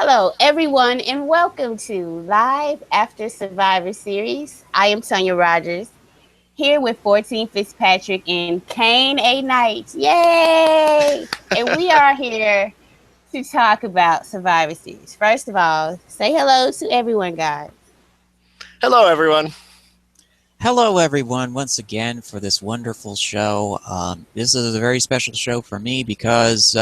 Hello, everyone, and welcome to Live After Survivor Series. I am Tonya Rodgers, here with 14 Fitzpatrick and Kane A. Knight. Yay! And we are here to talk about Survivor Series. First of all, say hello to everyone, guys. Hello, everyone. Hello, everyone, once again for this wonderful show. This is a very special show for me because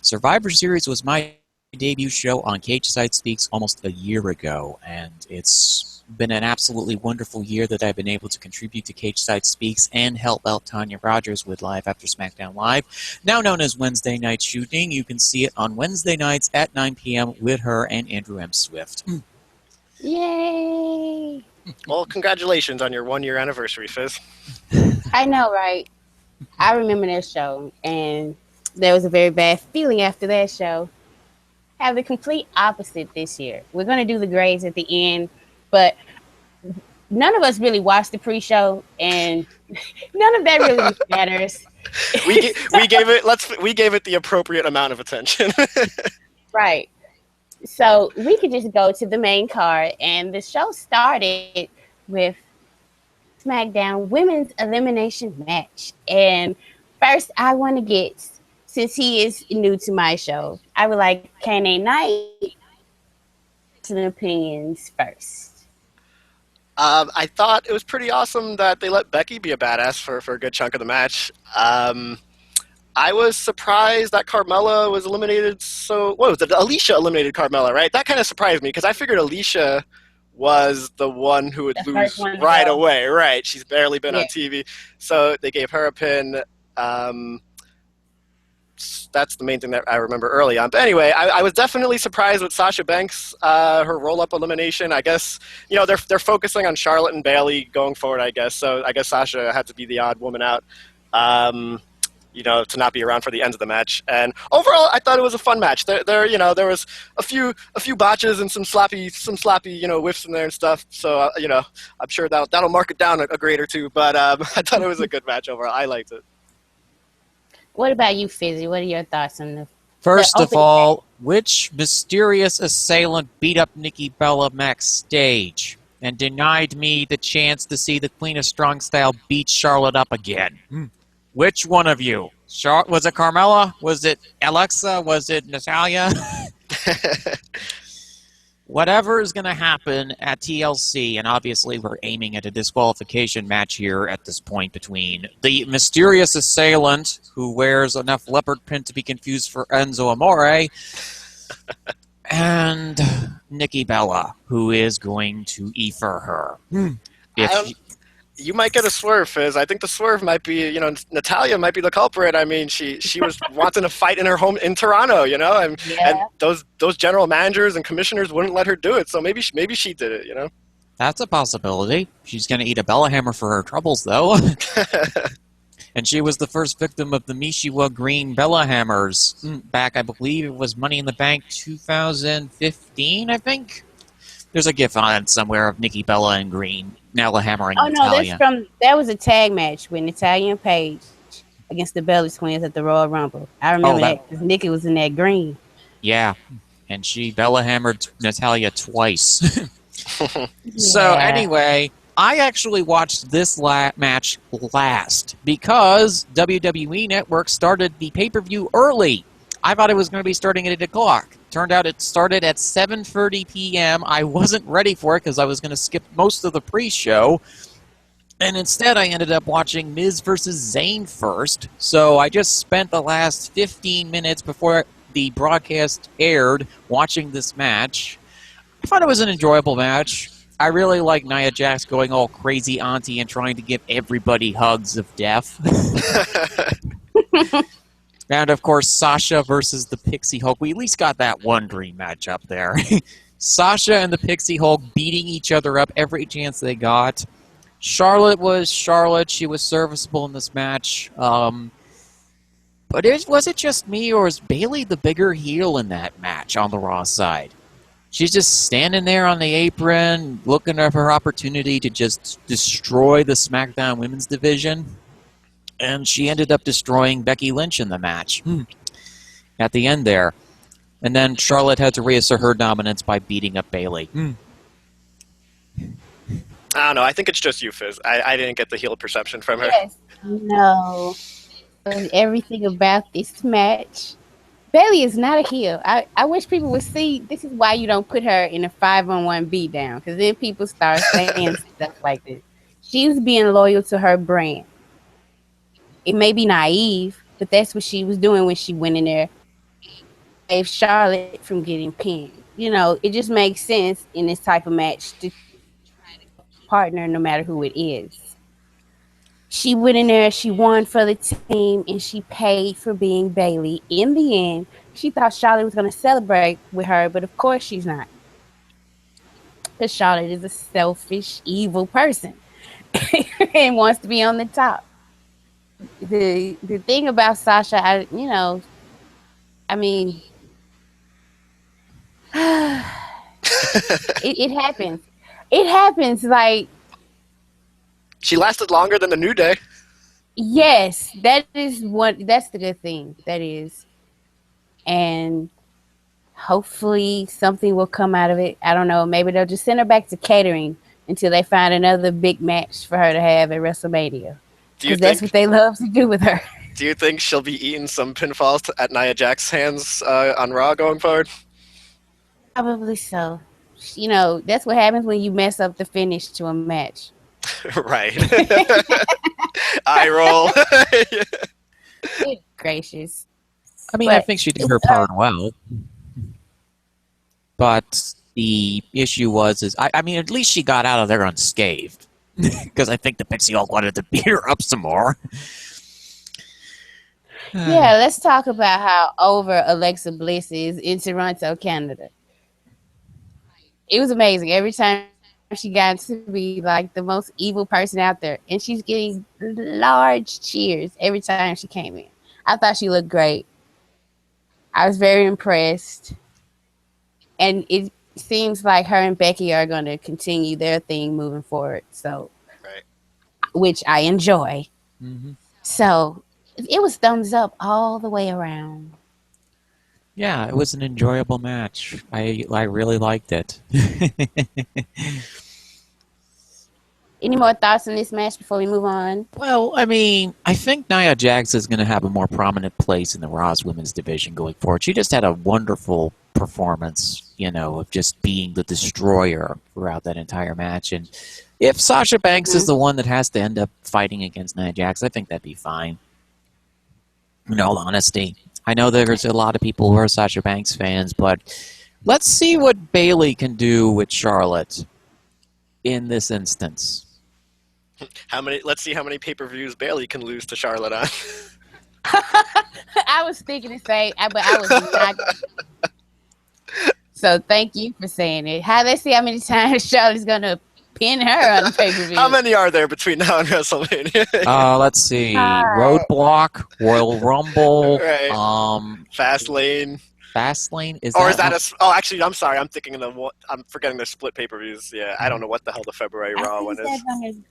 Survivor Series was my debut show on Cage Side Speaks almost a year ago, and it's been an absolutely wonderful year that I've been able to contribute to Cage Side Speaks and help out Tonya Rodgers with Live After SmackDown Live, now known as Wednesday Night Shooting. You can see it on Wednesday nights at 9 p.m. with her and Andrew M. Swift. Yay! Well, congratulations on your one-year anniversary, Fizz. I know, right? I remember that show, and there was a very bad feeling after that show. Have the complete opposite this year. We're going to do the grades at the end, but none of us really watched the pre-show, and none of that really matters. we gave it the appropriate amount of attention. Right. So we could just go to the main card, and the show started with SmackDown Women's Elimination Match. And first, I want to get, since he is new to my show, I would like Kane A. Knight some opinions first. I thought it was pretty awesome that they let Becky be a badass for a good chunk of the match. I was surprised that Carmella was eliminated. Alicia eliminated Carmella, right? That kind of surprised me because I figured Alicia was the one who would lose right away, right? She's barely been on TV. So they gave her a pin. That's the main thing that I remember early on. But anyway, I was definitely surprised with Sasha Banks, her roll-up elimination. I guess, they're focusing on Charlotte and Bayley going forward, I guess. So I guess Sasha had to be the odd woman out. To not be around for the end of the match. And overall, I thought it was a fun match. There was a few botches and some sloppy, whiffs in there and stuff. So, I'm sure that'll mark it down a grade or two. But I thought it was a good match overall. I liked it. What about you, Fizzy? What are your thoughts on the First of all, which mysterious assailant beat up Nikki Bella backstage and denied me the chance to see the Queen of Strong Style beat Charlotte up again? Which one of you? Was it Carmella? Was it Alexa? Was it Natalia? Whatever is going to happen at TLC, and obviously we're aiming at a disqualification match here at this point between the mysterious assailant who wears enough leopard print to be confused for Enzo Amore and Nikki Bella, who is going to E-fer her. You might get a swerve, Fizz. I think the swerve might be, Natalia might be the culprit. I mean, she was wanting to fight in her home in Toronto, and those general managers and commissioners wouldn't let her do it. So maybe she did it, That's a possibility. She's going to eat a Bellahammer for her troubles, though. And she was the first victim of the Mishiwa Green Bellahammers back, I believe it was Money in the Bank 2015, I think. There's a gif on it somewhere of Nikki Bella and Green now hammering Natalia. That was a tag match with Natalia and Paige against the Bellas Twins at the Royal Rumble. I remember that because Nikki was in that green. Yeah, and she Bella hammered Natalia twice. So anyway, I actually watched this match last because WWE Network started the pay-per-view early. I thought it was going to be starting at 8 o'clock. Turned out it started at 7:30 p.m. I wasn't ready for it because I was going to skip most of the pre-show. And instead, I ended up watching Miz versus Zayn first. So I just spent the last 15 minutes before the broadcast aired watching this match. I thought it was an enjoyable match. I really like Nia Jax going all crazy auntie and trying to give everybody hugs of death. And, of course, Sasha versus the Pixie Hulk. We at least got that one dream match up there. Sasha and the Pixie Hulk beating each other up every chance they got. Charlotte was Charlotte. She was serviceable in this match. But was it just me, or was Bayley the bigger heel in that match on the Raw side? She's just standing there on the apron, looking for her opportunity to just destroy the SmackDown women's division. And she ended up destroying Becky Lynch in the match at the end there. And then Charlotte had to reassert her dominance by beating up Bayley. I don't know. I think it's just you, Fizz. I didn't get the heel perception from her. Yes. No. Everything about this match. Bayley is not a heel. I wish people would see. This is why you don't put her in a 5-on-1 beatdown, because then people start saying stuff like this. She's being loyal to her brand. It may be naive, but that's what she was doing when she went in there. Save Charlotte from getting pinned. You know, it just makes sense in this type of match to partner no matter who it is. She went in there, she won for the team, and she paid for being Bayley. In the end, she thought Charlotte was going to celebrate with her, but of course she's not. Because Charlotte is a selfish, evil person and wants to be on the top. The thing about Sasha, it happens. It happens, like, she lasted longer than the New Day. yes, that's the good thing. That is. And hopefully something will come out of it. I don't know. Maybe they'll just send her back to catering until they find another big match for her to have at WrestleMania. Because that's what they love to do with her. Do you think she'll be eating some pinfalls at Nia Jax's hands on Raw going forward? Probably so. You know, that's what happens when you mess up the finish to a match. Right. Eye roll. Good gracious. I mean, I think she did her part well. But the issue was, I mean, at least she got out of there unscathed. Because I think the Pixie Hulk wanted to beat her up some more. Yeah, let's talk about how over Alexa Bliss is in Toronto, Canada. It was amazing. Every time she got to be like the most evil person out there, and she's getting large cheers every time she came in. I thought she looked great. I was very impressed. And it seems like her and Becky are going to continue their thing moving forward. So, Right. Which I enjoy. Mm-hmm. So it was thumbs up all the way around. Yeah, it was an enjoyable match. I really liked it. Any more thoughts on this match before we move on? Well, I mean, I think Nia Jax is going to have a more prominent place in the Raw's women's division going forward. She just had a wonderful performance, you know, of just being the destroyer throughout that entire match. And if Sasha Banks is the one that has to end up fighting against Nia Jax, I think that'd be fine. In all honesty. I know there's a lot of people who are Sasha Banks fans, but let's see what Bayley can do with Charlotte in this instance. Let's see how many pay-per-views Bayley can lose to Charlotte on. I was thinking the same, but I was not. So thank you for saying it. Let's see how many times Charlotte's going to pin her on the pay-per-view. How many are there between now and WrestleMania? Let's see. Roadblock, Royal Rumble, right. Fastlane. Fastlane is that actually, I'm sorry. I'm forgetting the split pay-per-views. Yeah, I don't know what the hell the February Raw one is.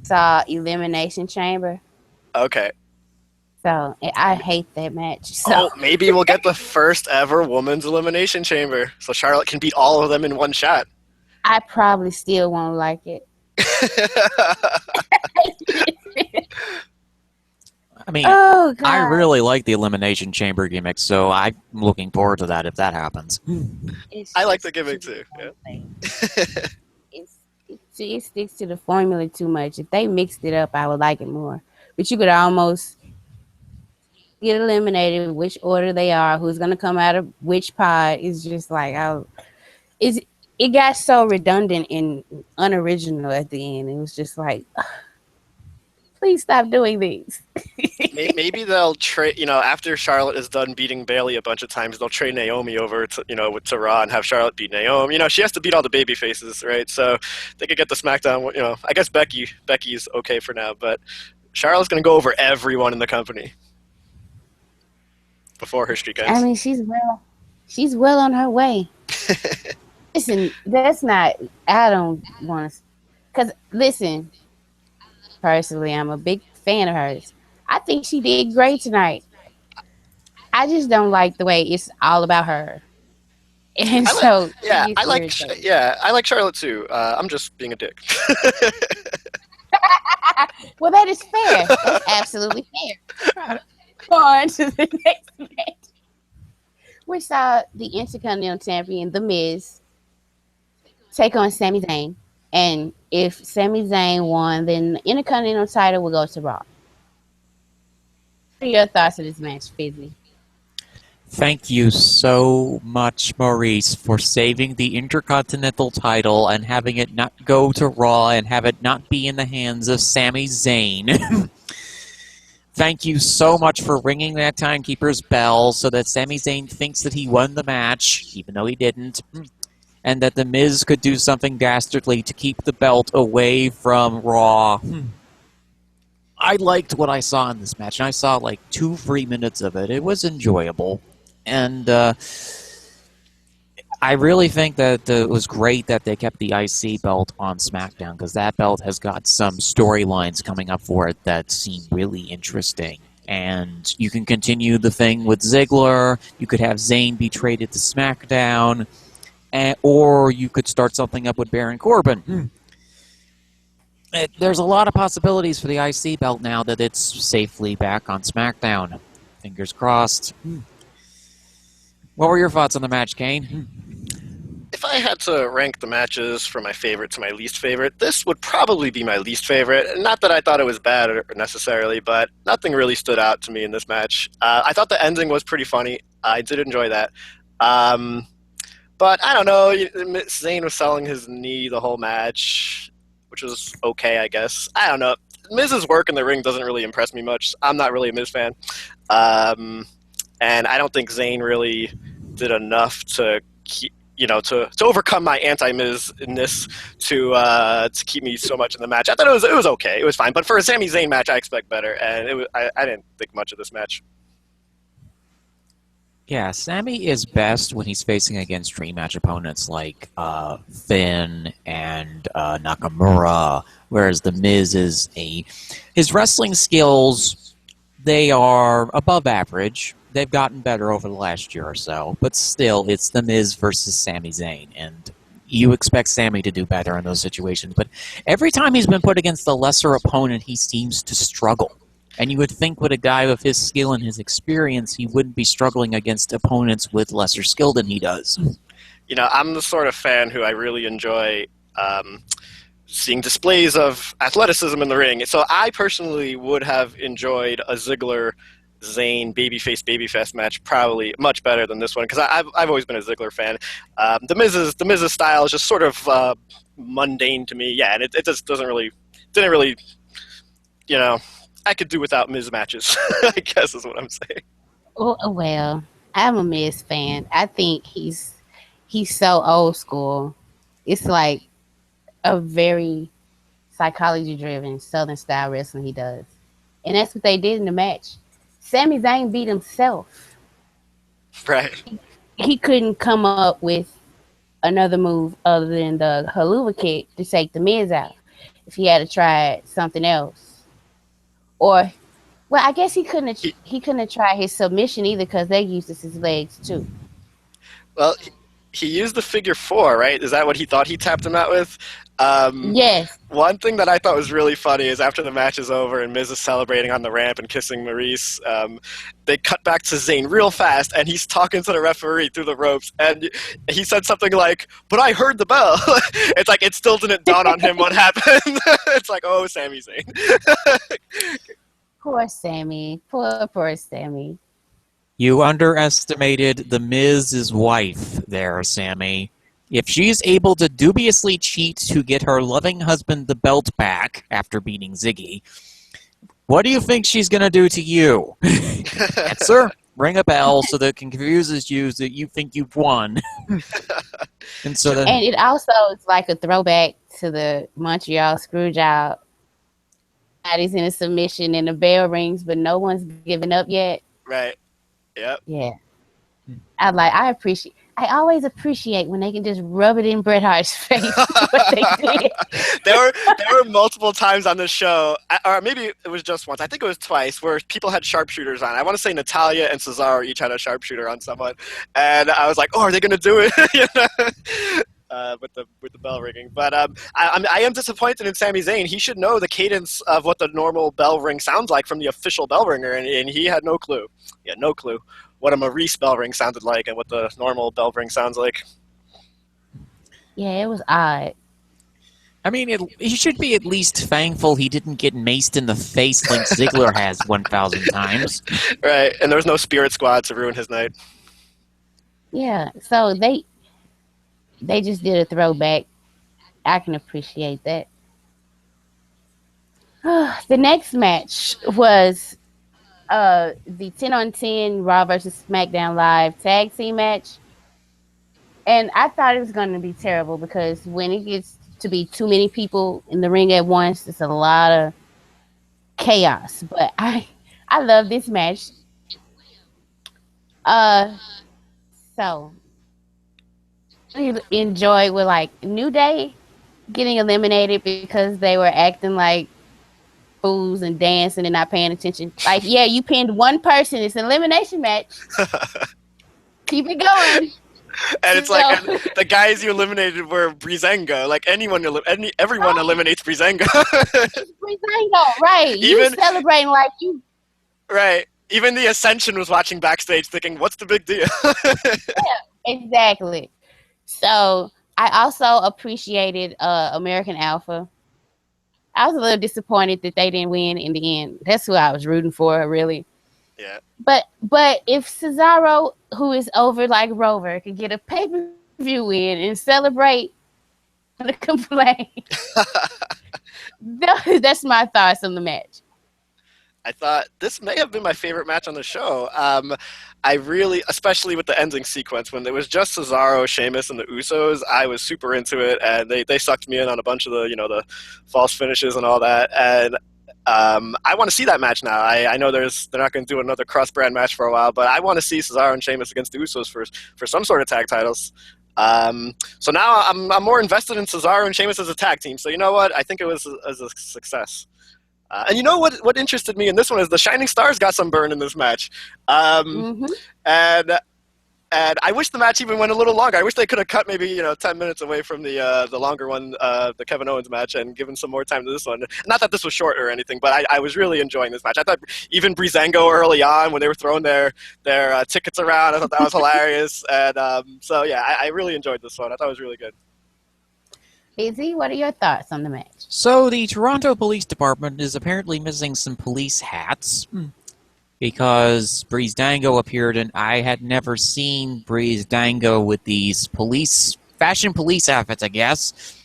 Saw Elimination Chamber. Okay. So I hate that match. So maybe we'll get the first ever women's Elimination Chamber, so Charlotte can beat all of them in one shot. I probably still won't like it. I mean, I really like the Elimination Chamber gimmick, so I'm looking forward to that if that happens. I like the gimmick too. Yeah. It sticks to the formula too much. If they mixed it up, I would like it more. But you could almost get eliminated, which order they are, who's going to come out of which pod. Is just like, it got so redundant and unoriginal at the end. It was just like, please stop doing these. Maybe they'll trade, after Charlotte is done beating Bayley a bunch of times, they'll trade Naomi over to Raw and have Charlotte beat Naomi. She has to beat all the baby faces, right? So they could get the SmackDown, I guess Becky's okay for now, but Charlotte's going to go over everyone in the company before her streak ends. I mean, she's well on her way. Listen, I don't want to, because listen, personally, I'm a big fan of hers. I think she did great tonight. I just don't like the way it's all about her. And I like, so yeah, it gets irritating. I like Charlotte too. I'm just being a dick. Well, that is fair. That's absolutely fair. On to the next match. We saw the Intercontinental Champion, The Miz, take on Sami Zayn. And if Sami Zayn won, then the Intercontinental title will go to Raw. What are your thoughts on this match, Fizzy? Thank you so much, Maurice, for saving the Intercontinental title and having it not go to Raw and have it not be in the hands of Sami Zayn. Thank you so much for ringing that timekeeper's bell so that Sami Zayn thinks that he won the match, even though he didn't, and that The Miz could do something dastardly to keep the belt away from Raw. I liked what I saw in this match, and I saw like 2 free minutes of it. It was enjoyable. And I really think that it was great that they kept the IC belt on SmackDown, because that belt has got some storylines coming up for it that seem really interesting. And you can continue the thing with Ziggler, you could have Zayn be traded to SmackDown, or you could start something up with Baron Corbin. There's a lot of possibilities for the IC belt now that it's safely back on SmackDown. Fingers crossed. What were your thoughts on the match, Kane? If I had to rank the matches from my favorite to my least favorite, this would probably be my least favorite. Not that I thought it was bad necessarily, but nothing really stood out to me in this match. I thought the ending was pretty funny. I did enjoy that. But I don't know. Zayn was selling his knee the whole match, which was okay, I guess. I don't know. Miz's work in the ring doesn't really impress me much. I'm not really a Miz fan. And I don't think Zayn really did enough to to overcome my anti-Miz-ness to keep me so much in the match. I thought it was okay. It was fine. But for a Sami Zayn match, I expect better. And I didn't think much of this match. Yeah, Sami is best when he's facing against dream match opponents like Finn and Nakamura, whereas The Miz is his wrestling skills, they are above average. They've gotten better over the last year or so, but still, it's The Miz versus Sami Zayn, and you expect Sami to do better in those situations. But every time he's been put against a lesser opponent, he seems to struggle. And you would think with a guy with his skill and his experience, he wouldn't be struggling against opponents with lesser skill than he does. I'm the sort of fan who I really enjoy seeing displays of athleticism in the ring. So I personally would have enjoyed a Ziggler Zayn babyface match probably much better than this one, because I've always been a Ziggler fan. The Miz's style is just sort of mundane to me. Yeah, and it just didn't really I could do without Miz matches. I guess is what I'm saying. Well, I'm a Miz fan. I think he's so old school. It's like a very psychology-driven Southern style wrestling he does, and that's what they did in the match. Sami Zayn beat himself. Right. He couldn't come up with another move other than the haluva kick to take the Miz out. If he had to try something else, or, well, I guess he couldn't have tried his submission either, because they used his legs too. Well, he used the figure 4, right? Is that what he thought he tapped him out with? Yes. One thing that I thought was really funny is after the match is over and Miz is celebrating on the ramp and kissing Maurice, they cut back to Zayn real fast, and he's talking to the referee through the ropes, and he said something like, "But I heard the bell." It's like it still didn't dawn on him what happened. It's like, oh, Sami Zayn. Poor Sami. Poor Sami. You underestimated The Miz's wife there, Sami. If she's able to dubiously cheat to get her loving husband the belt back after beating Ziggy, what do you think she's going to do to you? Answer, ring a bell so that it confuses you that you think you've won. And it also is like a throwback to the Montreal Screwjob. Everybody's in a submission and the bell rings, but no one's given up yet. Right. Yep. Yeah. I I always appreciate when they can just rub it in Bret Hart's face. What they did. There were multiple times on this show, or maybe it was just once. I think it was twice, where people had sharpshooters on. I want to say Natalya and Cesaro each had a sharpshooter on someone, and I was like, "Oh, are they going to do it?" With the bell ringing. But I am disappointed in Sami Zayn. He should know the cadence of what the normal bell ring sounds like from the official bell ringer, and he had no clue. He had no clue what a Maurice bell ring sounded like and what the normal bell ring sounds like. Yeah, it was odd. I mean, he should be at least thankful he didn't get maced in the face like Ziggler has 1,000 times. Right, and there was no Spirit Squad to ruin his night. Yeah, so they just did a throwback. I can appreciate that. The next match was the 10-on-10 Raw versus SmackDown Live tag team match. And I thought it was going to be terrible because when it gets to be too many people in the ring at once, it's a lot of chaos. But I love this match. So you enjoyed with like New Day getting eliminated because they were acting like fools and dancing and not paying attention. Like, yeah, you pinned one person. It's an elimination match. Keep it going. And it's like the guys you eliminated were Breezango. Like everyone eliminates Breezango. It's Breezango, right? You celebrating like you. Right. Even the Ascension was watching backstage thinking, what's the big deal? Yeah, exactly. So I also appreciated American Alpha. I was a little disappointed that they didn't win in the end. That's who I was rooting for, really. Yeah. But if Cesaro, who is over like Rover, could get a pay-per-view win and celebrate the complaint, that's my thoughts on the match. I thought this may have been my favorite match on the show. I really, especially with the ending sequence, when it was just Cesaro, Sheamus, and the Usos, I was super into it, and they sucked me in on a bunch of the false finishes and all that. And I want to see that match now. I know they're not going to do another cross-brand match for a while, but I want to see Cesaro and Sheamus against the Usos for some sort of tag titles. So now I'm more invested in Cesaro and Sheamus as a tag team. So you know what? I think it was a success. And you know what interested me in this one is the Shining Stars got some burn in this match. And I wish the match even went a little longer. I wish they could have cut maybe 10 minutes away from the longer one, the Kevin Owens match, and given some more time to this one. Not that this was short or anything, but I was really enjoying this match. I thought even Breezango early on when they were throwing their tickets around, I thought that was hilarious. And so yeah, I really enjoyed this one. I thought it was really good. Izzy, what are your thoughts on the match? So the Toronto Police Department is apparently missing some police hats because Breezango appeared, and I had never seen Breezango with these fashion police outfits, I guess.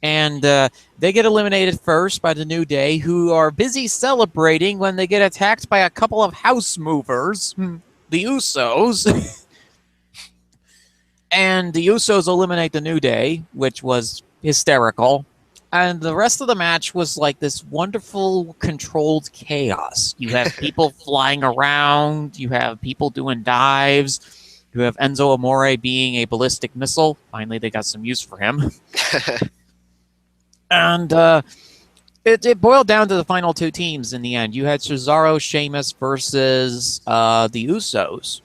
And they get eliminated first by the New Day, who are busy celebrating when they get attacked by a couple of house movers, the Usos. And the Usos eliminate the New Day, which was hysterical. And the rest of the match was like this wonderful controlled chaos. You have people flying around. You have people doing dives. You have Enzo Amore being a ballistic missile. Finally, they got some use for him. And it boiled down to the final two teams in the end. You had Cesaro, Sheamus versus the Usos.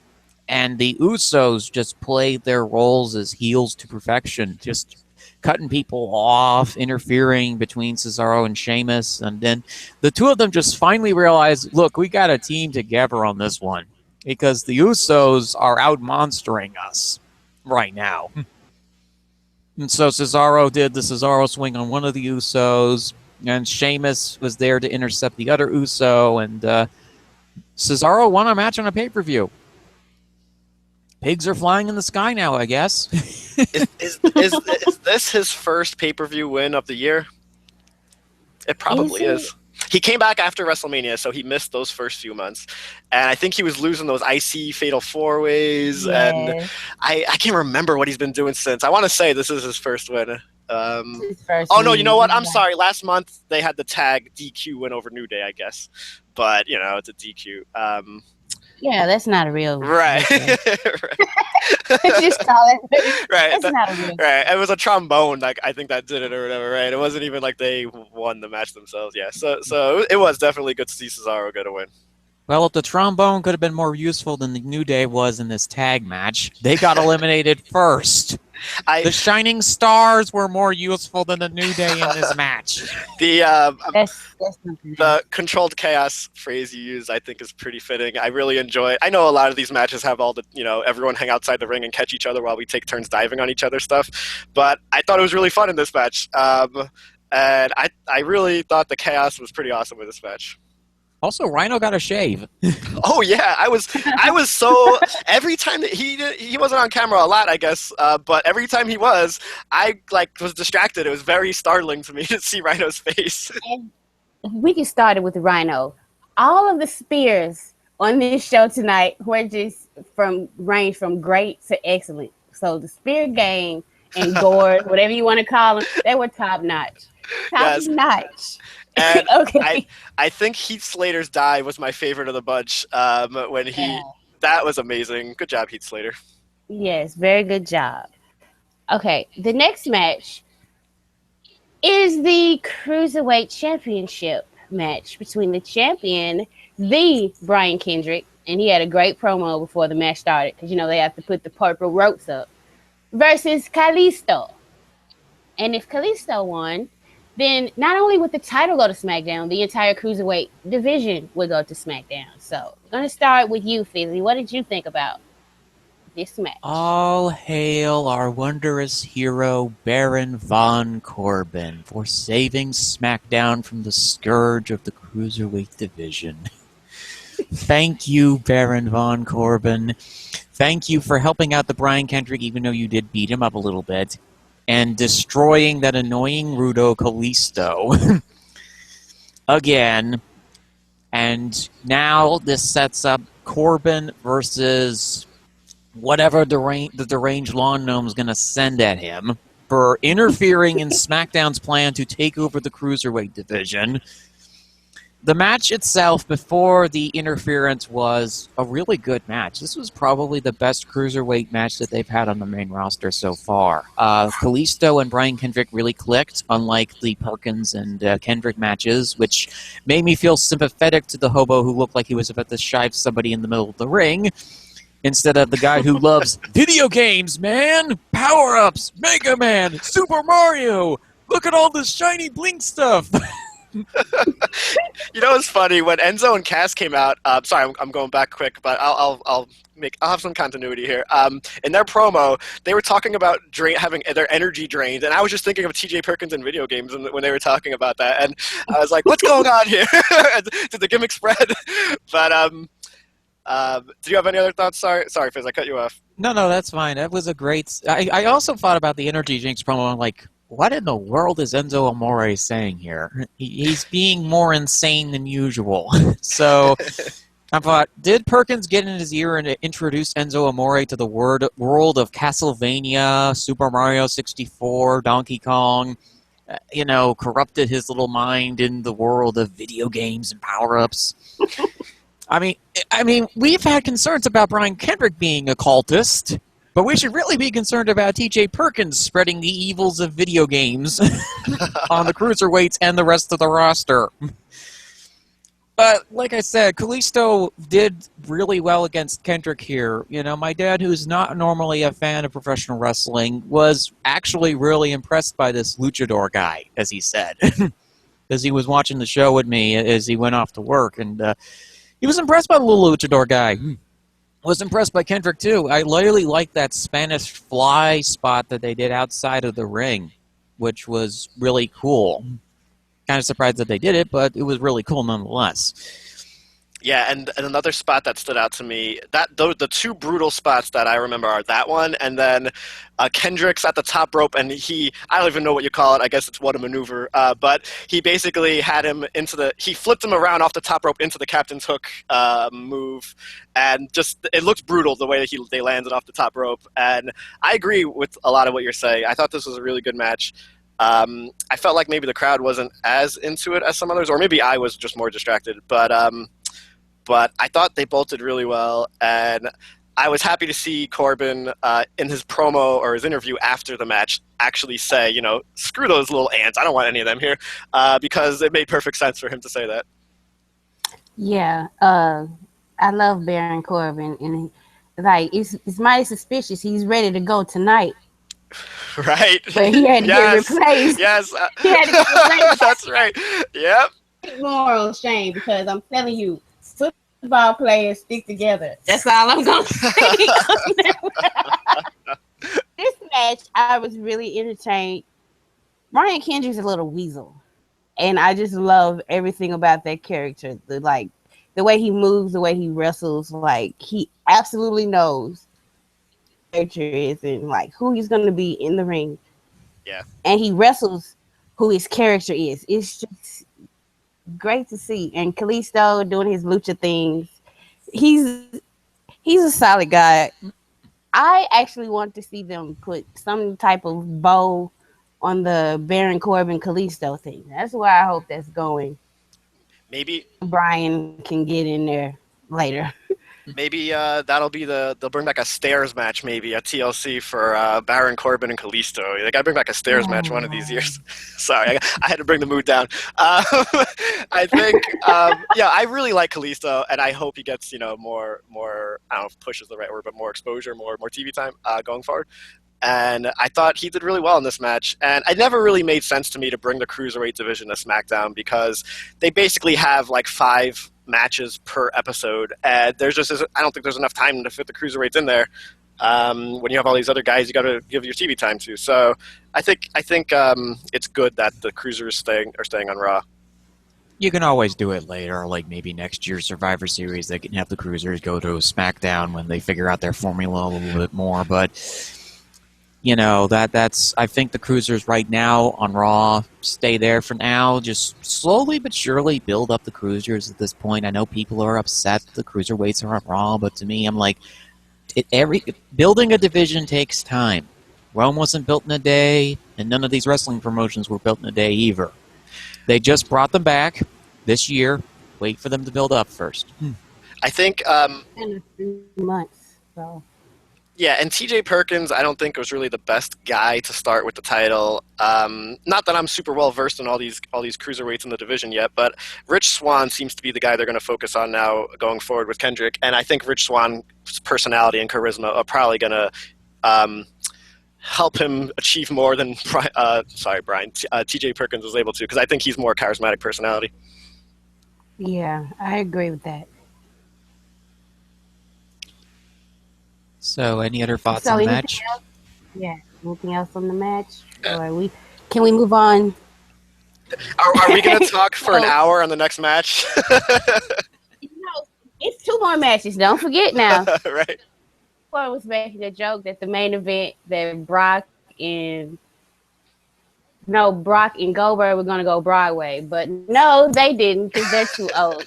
And the Usos just played their roles as heels to perfection, just cutting people off, interfering between Cesaro and Sheamus. And then the two of them just finally realized, look, we got a team together on this one because the Usos are out-monstering us right now. And so Cesaro did the Cesaro swing on one of the Usos, and Sheamus was there to intercept the other Uso, and Cesaro won a match on a pay-per-view. Pigs are flying in the sky now, I guess. Is this his first pay-per-view win of the year? It probably is. He came back after WrestleMania, so he missed those first few months. And I think he was losing those IC Fatal 4-Ways. Yes. And I can't remember what he's been doing since. I want to say this is his first win. No, you know what? I'm sorry. Last month, they had the tag DQ win over New Day, I guess. But, it's a DQ. Yeah, that's not a real Right. victory. Right. Just call it. Right. That's not a real. Right. It was a trombone, like I think that did it or whatever, right? It wasn't even like they won the match themselves. Yeah. So it was definitely good to see Cesaro get a win. Well, if the trombone could have been more useful than the New Day was in this tag match, they got eliminated first. The Shining Stars were more useful than the New Day in this match. The controlled chaos phrase you use, I think, is pretty fitting. I really enjoy it. I know a lot of these matches have all the, everyone hang outside the ring and catch each other while we take turns diving on each other's stuff. But I thought it was really fun in this match. And I really thought the chaos was pretty awesome with this match. Also, Rhino got a shave. Oh yeah, I was so every time that he wasn't on camera a lot, I guess, but every time he was, I was distracted. It was very startling to me to see Rhino's face. And we can start it with Rhino. All of the spears on this show tonight were just range from great to excellent. So the spear game and gore, whatever you want to call them, they were top notch. Top notch. And okay. I think Heath Slater's dive was my favorite of the bunch. That was amazing. Good job, Heath Slater. Yes, very good job. Okay, the next match is the Cruiserweight Championship match between the champion, the Brian Kendrick, and he had a great promo before the match started because they have to put the purple ropes up, versus Kalisto. And if Kalisto won, then not only would the title go to SmackDown, the entire Cruiserweight division would go to SmackDown. So I'm going to start with you, Fizzy. What did you think about this match? All hail our wondrous hero, Baron Von Corbin, for saving SmackDown from the scourge of the Cruiserweight division. Thank you, Baron Von Corbin. Thank you for helping out the Brian Kendrick, even though you did beat him up a little bit, and destroying that annoying Rudo Kalisto again. And now this sets up Corbin versus whatever the deranged lawn gnome is going to send at him for interfering in SmackDown's plan to take over the Cruiserweight division. The match itself, before the interference, was a really good match. This was probably the best Cruiserweight match that they've had on the main roster so far. Kalisto and Brian Kendrick really clicked, unlike the Perkins and Kendrick matches, which made me feel sympathetic to the hobo who looked like he was about to shive somebody in the middle of the ring, instead of the guy who loves video games, man! Power-ups! Mega Man! Super Mario! Look at all this shiny blink stuff! It's funny when Enzo and Cass came out. Sorry, I'm going back quick, but I'll have some continuity here. In their promo, they were talking about having their energy drained, and I was just thinking of T.J. Perkins in video games when they were talking about that, and I was like, "What's going on here? Did the gimmick spread?" But do you have any other thoughts? Sorry, Fizz, I cut you off. No, that's fine. That was a great. I also thought about the energy drinks promo. I'm like, what in the world is Enzo Amore saying here? He's being more insane than usual. So I thought, did Perkins get in his ear and introduce Enzo Amore to the world of Castlevania, Super Mario 64, Donkey Kong? Corrupted his little mind in the world of video games and power-ups. I mean, we've had concerns about Brian Kendrick being a cultist, but we should really be concerned about T.J. Perkins spreading the evils of video games on the Cruiserweights and the rest of the roster. But, like I said, Kalisto did really well against Kendrick here. My dad, who's not normally a fan of professional wrestling, was actually really impressed by this luchador guy, as he said. Because he was watching the show with me as he went off to work, and he was impressed by the little luchador guy. Was impressed by Kendrick, too. I literally liked that Spanish fly spot that they did outside of the ring, which was really cool. Kind of surprised that they did it, but it was really cool nonetheless. Yeah, and another spot that stood out to me, the two brutal spots that I remember are that one, and then Kendrick's at the top rope, and I don't even know what you call it, I guess it's what a maneuver, but he basically had him he flipped him around off the top rope into the captain's hook move, and just, it looks brutal the way that they landed off the top rope, and I agree with a lot of what you're saying. I thought this was a really good match. I felt like maybe the crowd wasn't as into it as some others, or maybe I was just more distracted, but but I thought they both did really well, and I was happy to see Corbin in his promo or his interview after the match actually say, screw those little ants. I don't want any of them here, because it made perfect sense for him to say that. Yeah, I love Baron Corbin, and it's mighty suspicious. He's ready to go tonight. Right. But he had to get replaced. Yes. He had to get replaced. That's right. Yep. More on Shane, because I'm telling you, football players stick together. That's all I'm going to say. This match, I was really entertained. Brian Kendrick's a little weasel, and I just love everything about that character. The way he moves, the way he wrestles, he absolutely knows who the character is and who he's going to be in the ring. Yeah. And he wrestles who his character is. It's just great to see. And Kalisto doing his lucha things. He's a solid guy. I actually want to see them put some type of bow on the Baron Corbin Kalisto thing. That's where I hope that's going. Maybe Brian can get in there later. Maybe that'll be they'll bring back a stairs match, maybe at TLC for Baron Corbin and Kalisto. They gotta bring back a stairs match one of these years. Sorry, I had to bring the mood down. I think, I really like Kalisto, and I hope he gets more. I don't know if push is the right word, but more exposure, more TV time going forward. And I thought he did really well in this match. And it never really made sense to me to bring the Cruiserweight division to SmackDown, because they basically have 5 matches per episode. And I don't think there's enough time to fit the Cruiserweights in there. When you have all these other guys you got to give your TV time to. So I think it's good that the Cruisers are staying on Raw. You can always do it later, maybe next year's Survivor Series. They can have the Cruisers go to SmackDown when they figure out their formula a little bit more. But that's. I think the Cruisers right now on Raw stay there for now. Just slowly but surely build up the Cruisers at this point. I know people are upset the Cruiserweights are on Raw, but to me, I'm like, building a division takes time. Rome wasn't built in a day, and none of these wrestling promotions were built in a day either. They just brought them back this year. Wait for them to build up first. I think In a few months, so. Yeah, and TJ Perkins, I don't think was really the best guy to start with the title. Not that I'm super well versed in all these cruiserweights in the division yet, but Rich Swann seems to be the guy they're going to focus on now going forward with Kendrick. And I think Rich Swann's personality and charisma are probably going to help him achieve more than TJ Perkins was able to, because I think he's more charismatic personality. Yeah, I agree with that. So, any other thoughts on the match? Else? Yeah, anything else on the match? Or can we move on? Are we going to talk for an hour on the next match? It's 2 more matches. Don't forget now. Right. I was making a joke that the main event that Brock and Goldberg were going to go Broadway, but no, they didn't, because they're too old.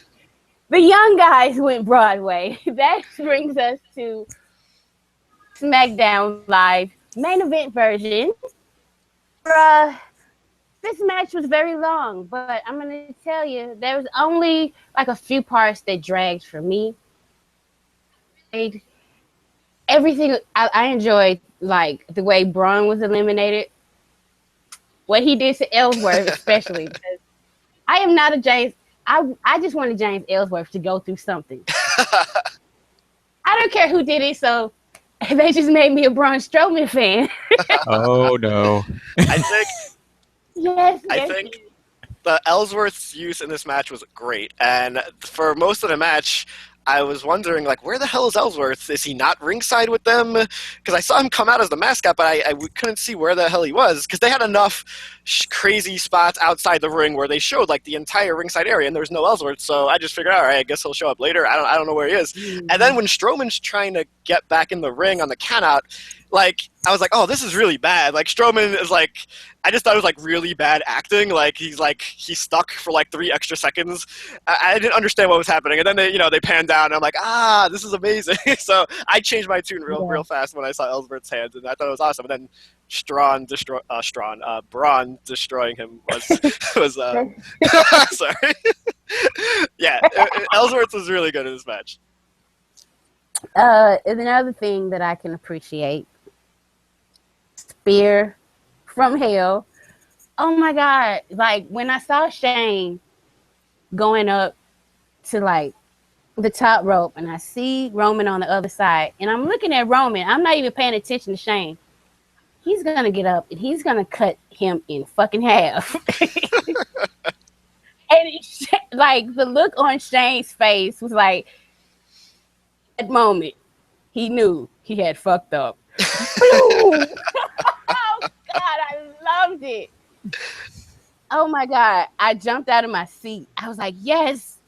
The young guys went Broadway. That brings us to SmackDown Live main event version. This match was very long, but I'm going to tell you, there was only a few parts that dragged for me. Everything I enjoyed, the way Braun was eliminated, what he did to Ellsworth, especially, because I am not a James. I just wanted James Ellsworth to go through something. I don't care who did it, so they just made me a Braun Strowman fan. Oh no! I think. Yes. I think the Ellsworth's use in this match was great, and for most of the match, I was wondering, where the hell is Ellsworth? Is he not ringside with them? Because I saw him come out as the mascot, but I couldn't see where the hell he was, because they had enough crazy spots outside the ring where they showed, the entire ringside area, and there was no Ellsworth, so I just figured, all right, I guess he'll show up later. I don't know where he is. Mm-hmm. And then when Strowman's trying to get back in the ring on the countout, I was like, oh, this is really bad. Strowman is I just thought it was really bad acting. He's stuck for 3 extra seconds. I didn't understand what was happening. And then they panned down and I'm like, this is amazing. So I changed my tune real fast when I saw Ellsworth's hands, and I thought it was awesome. And then Braun destroying him was sorry. Yeah, Ellsworth was really good in this match. Another thing that I can appreciate, spear from hell. Oh my God. Like when I saw Shane going up to like the top rope and I see Roman on the other side and I'm looking at Roman, I'm not even paying attention to Shane. He's going to get up and he's going to cut him in fucking half. And like the look on Shane's face was like, at that moment, he knew he had fucked up. Oh God, I loved it. Oh my God, I jumped out of my seat. I was like, yes,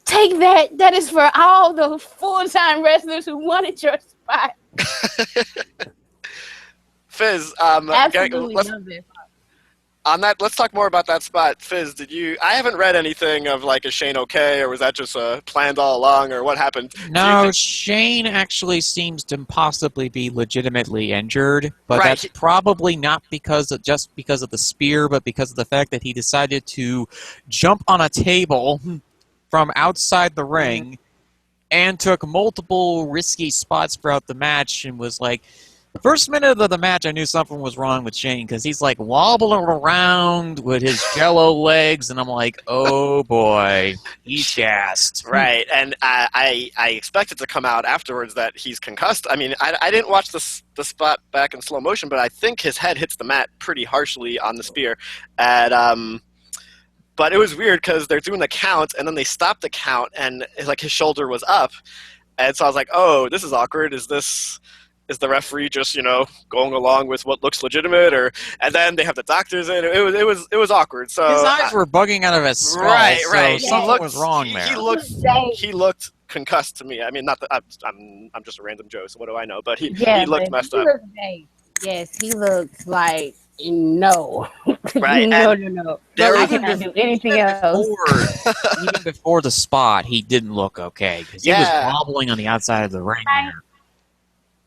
take that. That is for all the full-time wrestlers who wanted your spot. Fizz, Absolutely love this. On that, let's talk more about that spot. Fizz, I haven't read anything of like, is Shane okay, or was that just planned all along, or what happened? No, Shane actually seems to possibly be legitimately injured, but Right. that's probably not just because of the spear, but because of the fact that he decided to jump on a table from outside the ring and took multiple risky spots throughout the match and was like, the first minute of the match, I knew something was wrong with Shane because he's like wobbling around with his jello legs, and I'm like, oh boy, he's gassed. Right, and I expected to come out afterwards that he's concussed. I mean, I didn't watch the spot back in slow motion, but I think his head hits the mat pretty harshly on the spear. And but it was weird because they're doing the count, and then they stopped the count, and like his shoulder was up, and so I was like, oh, this is awkward. Is the referee just, going along with what looks legitimate, and then they have the doctors in? It was awkward. So his eyes were bugging out of his skull. Right. So something was wrong there. He looked concussed to me. I mean, not that I'm just a random Joe, so what do I know? But he looked messed up. Yes, he looked like no. Right. No. I cannot do anything else. Even before the spot, he didn't look okay because he was wobbling on the outside of the ring.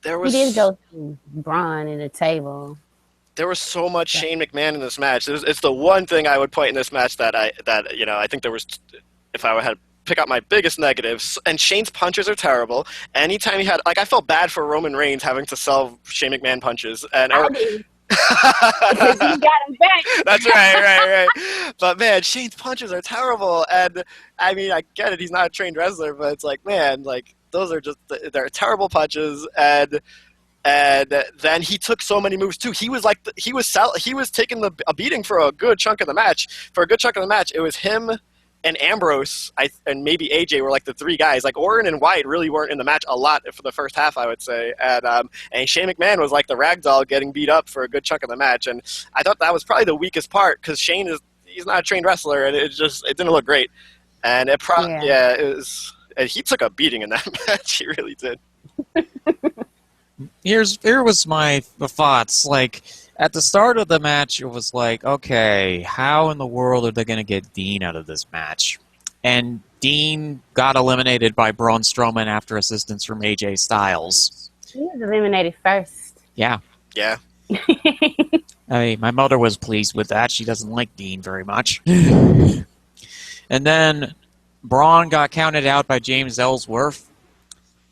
He did go to Braun in the table. There was so much Shane McMahon in this match. It's the one thing I would point in this match that I think there was, if I had to pick out my biggest negatives, and Shane's punches are terrible. Anytime he had, like, I felt bad for Roman Reigns having to sell Shane McMahon punches. And I did. Because he got him back. That's right. But man, Shane's punches are terrible. And I mean, I get it, he's not a trained wrestler, but it's like, man, like, those are they're terrible punches, and then he took so many moves too. He was taking a beating for a good chunk of the match. It was him and Ambrose, and maybe AJ were like the three guys. Like Orton and Wyatt really weren't in the match a lot for the first half, I would say. And Shane McMahon was like the ragdoll getting beat up for a good chunk of the match. And I thought that was probably the weakest part because he's not a trained wrestler, and it didn't look great. And it was. And he took a beating in that match. He really did. Here was my thoughts. Like, at the start of the match, it was like, okay, how in the world are they going to get Dean out of this match? And Dean got eliminated by Braun Strowman after assistance from AJ Styles. He was eliminated first. Yeah. Yeah. My mother was pleased with that. She doesn't like Dean very much. And then Braun got counted out by James Ellsworth.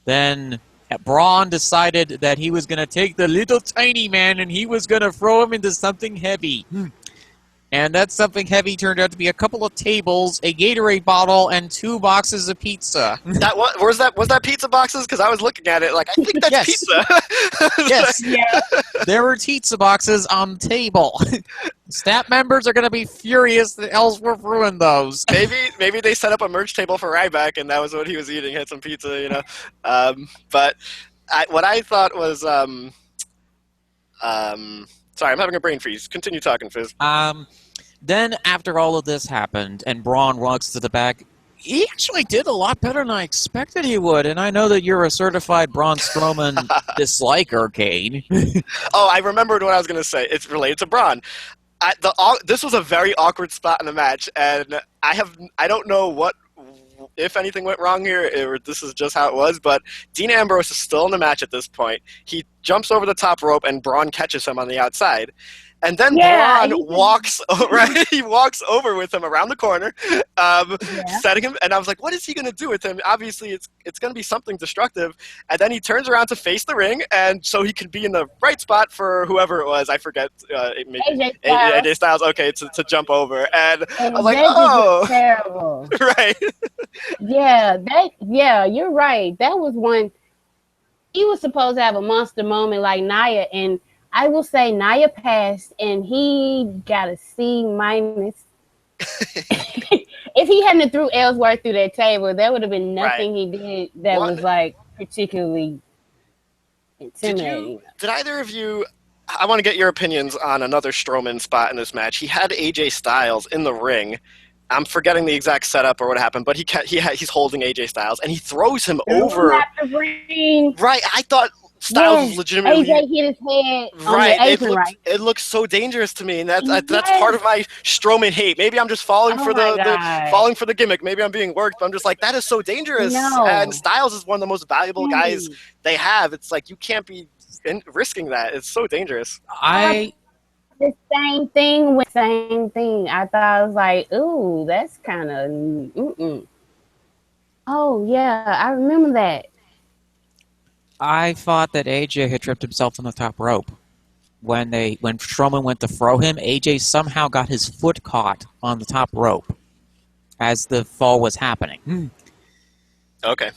Then Braun decided that he was going to take the little tiny man and he was going to throw him into something heavy. And that something heavy turned out to be a couple of tables, a Gatorade bottle, and 2 boxes of pizza. Was that pizza boxes? Because I was looking at it like, I think that's pizza. Yes. Yeah. There were pizza boxes on the table. Staff members are going to be furious that Ellsworth ruined those. Maybe they set up a merch table for Ryback, and that was what he was eating. Had some pizza, But what I thought was, sorry, I'm having a brain freeze. Continue talking, Fizz. Then after all of this happened, and Braun walks to the back, he actually did a lot better than I expected he would. And I know that you're a certified Braun Strowman disliker, Kane. Oh, I remembered what I was going to say. It's related to Braun. This was a very awkward spot in the match, and I don't know if anything went wrong here, or this is just how it was, but Dean Ambrose is still in the match at this point. He jumps over the top rope, and Braun catches him on the outside. And then Braun walks right. He walks over with him around the corner, setting him. And I was like, "What is he going to do with him? Obviously, it's going to be something destructive." And then he turns around to face the ring, and so he could be in the right spot for whoever it was. I forget. AJ Styles. Okay, to jump over, and I was like, "Oh, terrible!" Right? Yeah, you're right. That was one. He was supposed to have a monster moment like Nia, and I will say Nia passed, and he got a C minus. If he hadn't threw Ellsworth through that table, there would have been nothing he did that was like particularly intimidating. Did either of you? I want to get your opinions on another Strowman spot in this match. He had AJ Styles in the ring. I'm forgetting the exact setup or what happened, but he's holding AJ Styles, and he throws him over. The ring. Right, I thought Styles was legitimately. AJ hit his head on the apron, it looks so dangerous to me, and that's part of my Strowman hate. Maybe I'm just falling for the gimmick. Maybe I'm being worked, but I'm just like, that is so dangerous. No. And Styles is one of the most valuable guys they have. It's like you can't be risking that. It's so dangerous. The same thing. I thought I was like, ooh, that's kind of. Oh yeah, I remember that. I thought that AJ had tripped himself on the top rope. When Strowman went to throw him, AJ somehow got his foot caught on the top rope as the fall was happening. Okay.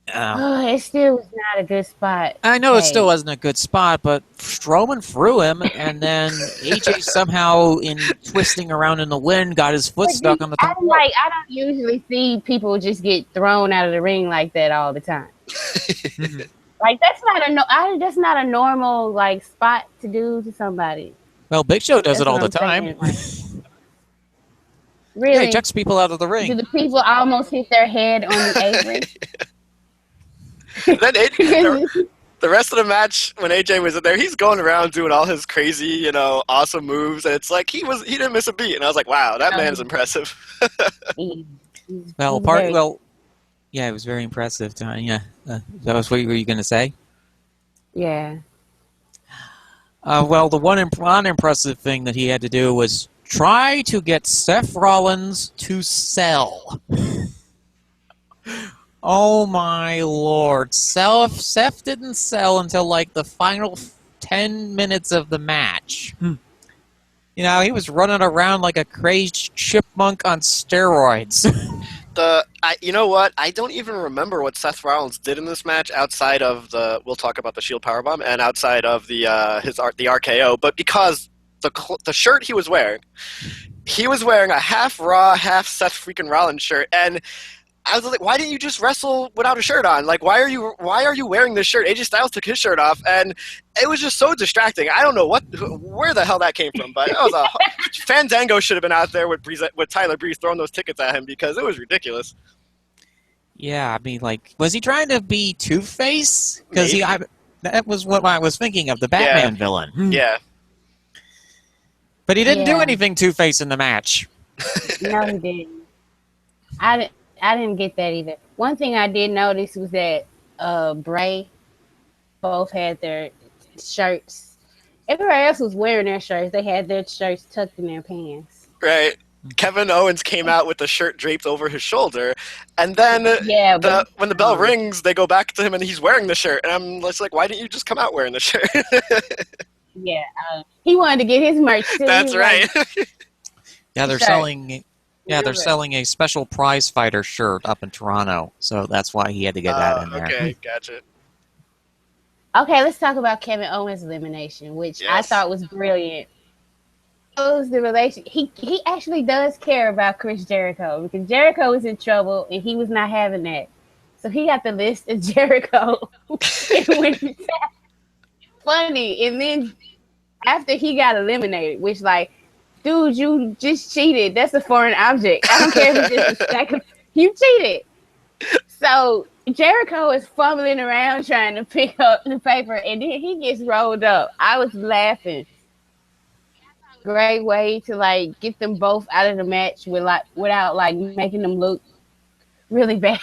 It still was not a good spot. I know it still wasn't a good spot, but Strowman threw him, and then AJ somehow, in twisting around in the wind, got his foot stuck on the top rope. I don't usually see people just get thrown out of the ring like that all the time. Like that's not a normal like spot to do to somebody. Well, Big Show does it all the time. Really? Yeah, he chucks people out of the ring. Do the people almost hit their head on the apron? Then the rest of the match, when AJ was in there, he's going around doing all his crazy, awesome moves, and it's like he didn't miss a beat, and I was like, wow, that man is impressive. Yeah, it was very impressive, Tonya. That was what were you going to say? Yeah. The one unimpressive thing that he had to do was try to get Seth Rollins to sell. Oh my lord. Seth didn't sell until like the final 10 minutes of the match. He was running around like a crazed chipmunk on steroids. You know what? I don't even remember what Seth Rollins did in this match outside of we'll talk about the Shield Powerbomb, and outside of the RKO, but because the shirt he was wearing a half Raw, half Seth freaking Rollins shirt, and I was like, why didn't you just wrestle without a shirt on? Like, why are you wearing this shirt? AJ Styles took his shirt off, and it was just so distracting. I don't know where the hell that came from, but it was Fandango should have been out there with Tyler Breeze throwing those tickets at him because it was ridiculous. Yeah, I mean, like, was he trying to be Two-Face? Because that was what I was thinking of, the Batman villain. Yeah. But he didn't do anything Two-Face in the match. No, he didn't. I didn't get that either. One thing I did notice was that Bray both had their shirts. Everybody else was wearing their shirts. They had their shirts tucked in their pants. Right. Kevin Owens came out with the shirt draped over his shoulder, and then when the bell rings, they go back to him and he's wearing the shirt. And I'm just like, why didn't you just come out wearing the shirt? He wanted to get his merch too. That's right. They're selling. Yeah, they're selling a special prize fighter shirt up in Toronto, so that's why he had to get that in there. Okay, gotcha. Okay, let's talk about Kevin Owens' elimination, which I thought was brilliant. The relation, he actually does care about Chris Jericho because Jericho was in trouble and he was not having that. So he got the list of Jericho. Funny. And then after he got eliminated, which like, dude, you just cheated. That's a foreign object. I don't care if it's just a stack of... You cheated. So Jericho is fumbling around trying to pick up the paper, and then he gets rolled up. I was laughing. Great way to like get them both out of the match without like making them look really bad.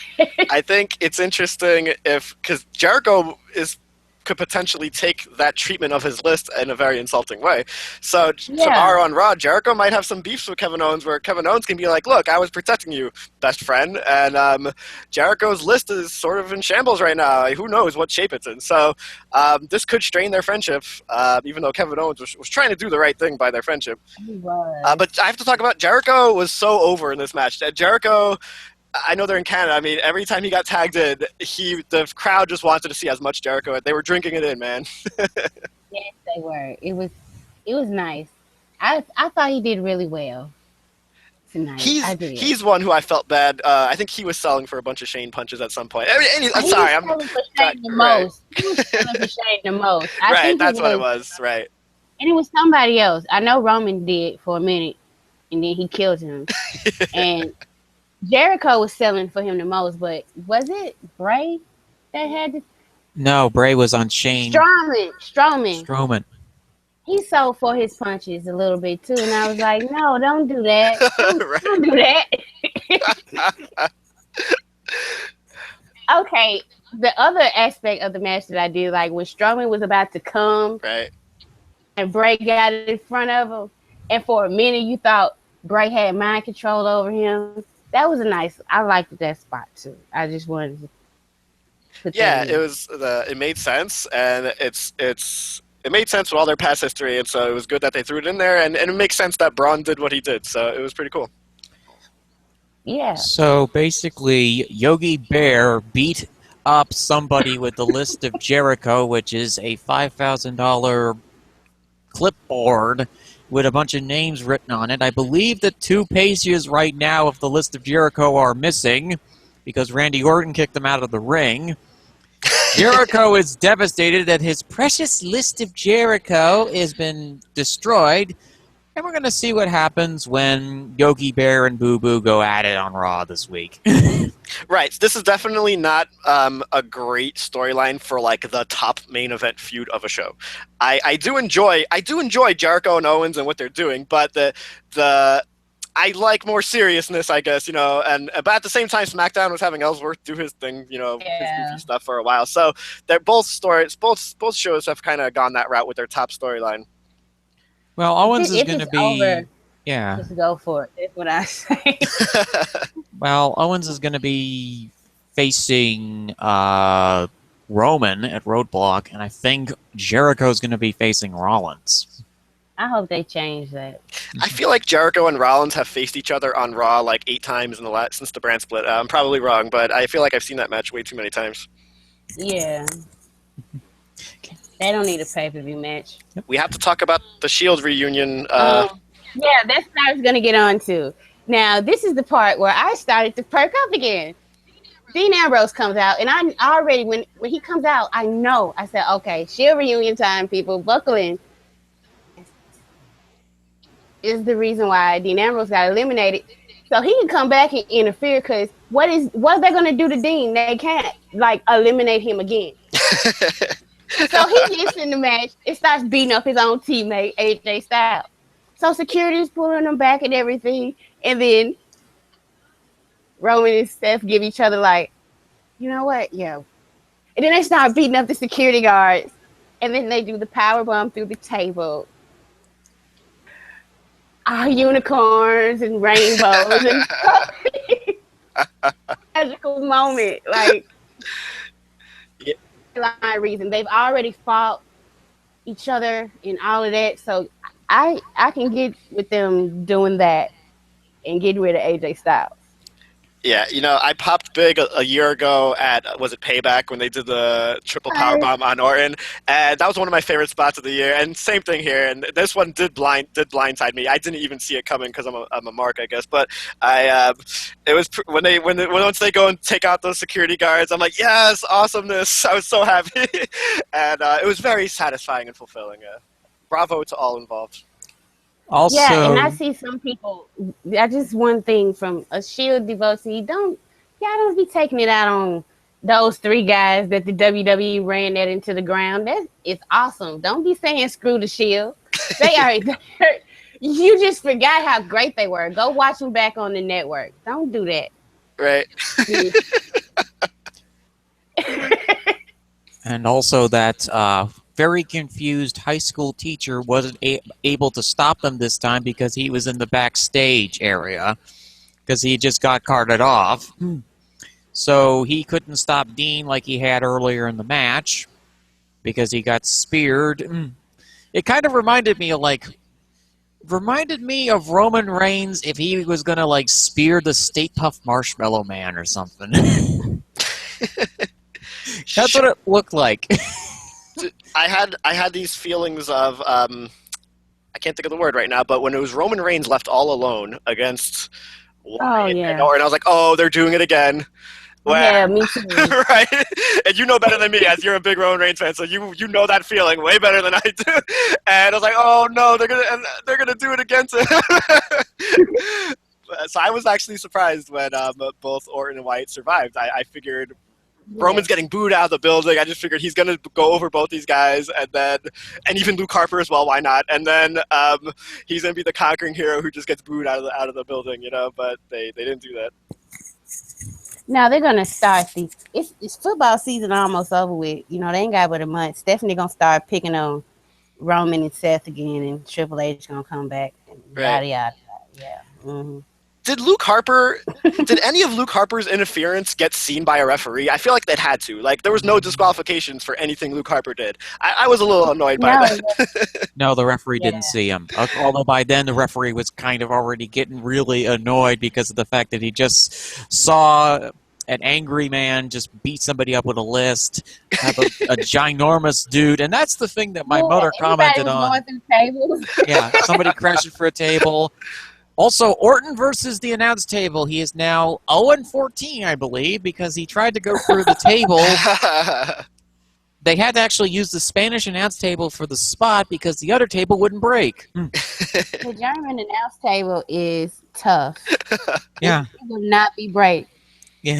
I think it's interesting because Jericho is could potentially take that treatment of his list in a very insulting way. So tomorrow on Raw, Jericho might have some beefs with Kevin Owens, where Kevin Owens can be like, look, I was protecting you, best friend, and Jericho's list is sort of in shambles right now. Who knows what shape it's in? So this could strain their friendship, even though Kevin Owens was trying to do the right thing by their friendship. He was. But I have to talk about Jericho was so over in this match. Jericho, I know they're in Canada. I mean, every time he got tagged in, the crowd just wanted to see as much Jericho. They were drinking it in, man. Yes, they were. It was nice. I thought he did really well tonight. He's one who I felt bad. I think he was selling for a bunch of Shane punches at some point. I'm sorry. He was selling the most. He was selling for Shane the most. I think that's what it was. Right. And it was somebody else. I know Roman did for a minute, and then he killed him. And Jericho was selling for him the most, but was it Bray that had to? No, Bray was on Shane. Strowman. He sold for his punches a little bit too, and I was like, no, don't do that. Don't do that. Okay, the other aspect of the match that I did, like when Strowman was about to come, right, and Bray got in front of him, and for a minute you thought Bray had mind control over him. That was I liked that spot too. I just wanted to put that in. It made sense, and it made sense with all their past history, and so it was good that they threw it in there, and it makes sense that Braun did what he did, so it was pretty cool. Yeah. So basically, Yogi Bear beat up somebody with the list of Jericho, which is a $5,000 clipboard with a bunch of names written on it. I believe the 2 pages right now of the list of Jericho are missing because Randy Orton kicked them out of the ring. Jericho is devastated that his precious list of Jericho has been destroyed. And we're going to see what happens when Yogi Bear and Boo Boo go at it on Raw this week. Right. This is definitely not a great storyline for like the top main event feud of a show. I do enjoy Jericho and Owens and what they're doing, but I like more seriousness, I guess, but at the same time, SmackDown was having Ellsworth do his thing, his goofy stuff for a while. So they're both shows have kind of gone that route with their top storyline. Well, Owens is going to be over, yeah. Just go for it. That's what I say. Well, Owens is going to be facing Roman at Roadblock, and I think Jericho's going to be facing Rollins. I hope they change that. I feel like Jericho and Rollins have faced each other on Raw like 8 times since the brand split. I'm probably wrong, but I feel like I've seen that match way too many times. Yeah. They don't need a pay-per-view match. We have to talk about the Shield reunion. Yeah, that's what I was going to get on to. Now, this is the part where I started to perk up again. Dean Ambrose comes out, and I already, when he comes out, I know. I said, okay, Shield reunion time, people, buckle in. Is the reason why Dean Ambrose got eliminated. So he can come back and interfere, because what are they going to do to Dean? They can't, eliminate him again. So he gets in the match and starts beating up his own teammate, AJ Styles. So security is pulling him back and everything. And then Roman and Steph give each other you know what? Yeah. And then they start beating up the security guards. And then they do the power bomb through the table. Unicorns and rainbows and magical moment. Reason they've already fought each other and all of that, so I can get with them doing that and getting rid of AJ Styles. Yeah, I popped big a year ago at, was it Payback, when they did the triple powerbomb on Orton, and that was one of my favorite spots of the year. And same thing here, and this one did blindside me. I didn't even see it coming because I'm a mark, I guess. But it was once they go and take out those security guards, I'm like, yes, awesomeness! I was so happy, and it was very satisfying and fulfilling. Bravo to all involved. Also, yeah, and I see some people. I just one thing from a Shield devotee. Y'all don't be taking it out on those 3 guys that the WWE ran that into the ground. It's awesome. Don't be saying screw the Shield. They are. You just forgot how great they were. Go watch them back on the network. Don't do that. Right. And also that very confused high school teacher wasn't able to stop them this time because he was in the backstage area because he just got carted off. So he couldn't stop Dean like he had earlier in the match because he got speared. It kind of reminded me of Roman Reigns if he was gonna like spear the Stay Puft Marshmallow Man or something. That's what it looked like. I had these feelings of I can't think of the word right now, but when it was Roman Reigns left all alone against Wyatt and Orton, I was like, oh, they're doing it again. Yeah, me too. Right? And you know better than me, as you're a big Roman Reigns fan, so you know that feeling way better than I do. And I was like, oh no, they're gonna do it again to him. So I was actually surprised when both Orton and Wyatt survived. I figured Roman's getting booed out of the building. I just figured he's gonna go over both these guys, and even Luke Harper as well. Why not? And then he's gonna be the conquering hero who just gets booed out of the building, you know. But they didn't do that. Now they're gonna start it's football season almost over with. You know, they ain't got but a month. Stephanie gonna start picking on Roman and Seth again, and Triple H gonna come back. And yada yada. Yeah. Mm-hmm. Did any of Luke Harper's interference get seen by a referee? I feel like they'd had to. Like, there was no disqualifications for anything Luke Harper did. I was a little annoyed by that. No, the referee didn't see him. Although by then the referee was kind of already getting really annoyed because of the fact that he just saw an angry man just beat somebody up with a list, have a ginormous dude. And that's the thing that my mother commented on. Going through tables. Yeah, somebody crashing for a table. Also, Orton versus the announce table. He is now 0-14, I believe, because he tried to go through the table. They had to actually use the Spanish announce table for the spot because the other table wouldn't break. The German announce table is tough. Yeah. It will not be break. Yeah.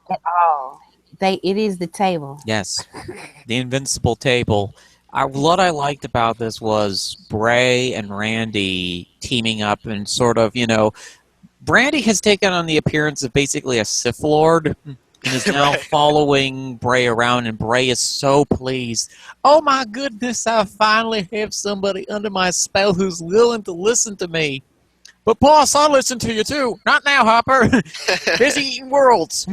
At all. It is the table. Yes. The invincible table. What I liked about this was Bray and Randy teaming up and sort of, Randy has taken on the appearance of basically a Sith Lord and is now following Bray around, and Bray is so pleased. Oh my goodness, I finally have somebody under my spell who's willing to listen to me. But boss, I'll listen to you too. Not now, Hopper. Busy eating worlds.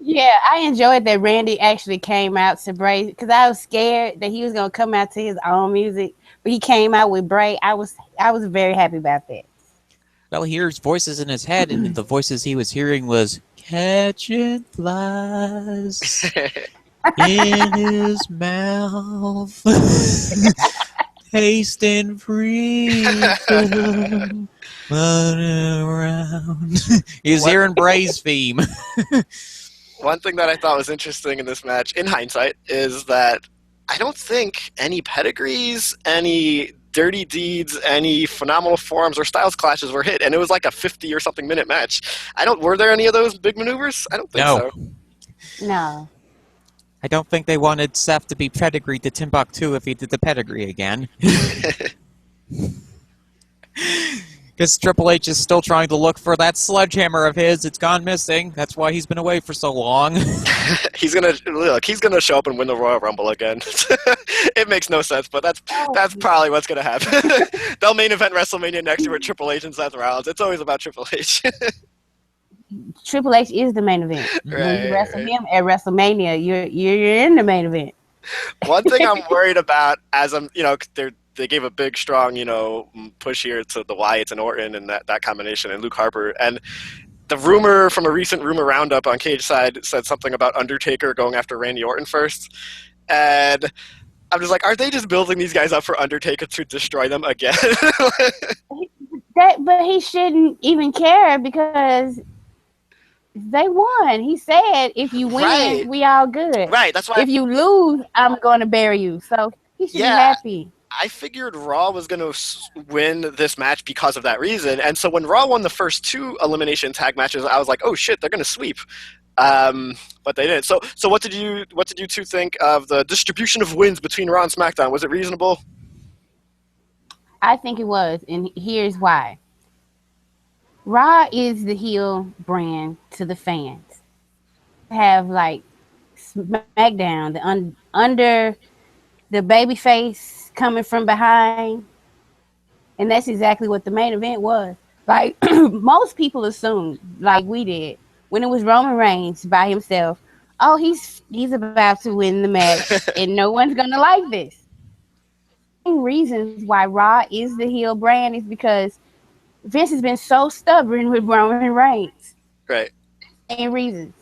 Yeah, I enjoyed that Randy actually came out to Bray because I was scared that he was gonna come out to his own music, but he came out with Bray. I was very happy about that. Well, he hears voices in his head, and the voices he was hearing was catching flies in his mouth, tasting freedom, running around. He's hearing Bray's theme. One thing that I thought was interesting in this match, in hindsight, is that I don't think any pedigrees, any dirty deeds, any phenomenal forms or styles clashes were hit, and it was like a 50 or something minute match. Were there any of those big maneuvers? I don't think so. No. I don't think they wanted Seth to be pedigreed to Timbuktu if he did the pedigree again. Because Triple H is still trying to look for that sledgehammer of his. It's gone missing. That's why he's been away for so long. He's gonna show up and win the Royal Rumble again. It makes no sense, but that's probably what's gonna happen. They'll main event WrestleMania next year with Triple H and Seth Rollins. It's always about Triple H. Triple H is the main event. When you wrestle him at WrestleMania, you're in the main event. One thing I'm worried about, they gave a big, strong, push here to the Wyatts and Orton and that combination and Luke Harper. And the rumor from a recent rumor roundup on Cage Side said something about Undertaker going after Randy Orton first. And I'm just like, are they just building these guys up for Undertaker to destroy them again? But he shouldn't even care because they won. He said, if you win, we all good. Right, that's why. If you lose, I'm going to bury you. So he should be happy. I figured Raw was going to win this match because of that reason. And so when Raw won the first two elimination tag matches, I was like, oh shit, they're going to sweep. But they didn't. So what did you two think of the distribution of wins between Raw and SmackDown? Was it reasonable? I think it was, and here's why. Raw is the heel brand to the fans. Have like SmackDown, under the baby face coming from behind, and that's exactly what the main event was. Like most people assumed, like we did, when it was Roman Reigns by himself. Oh, he's about to win the match, and no one's gonna like this. Reasons why Raw is the heel brand is because Vince has been so stubborn with Roman Reigns. Right. Same reasons,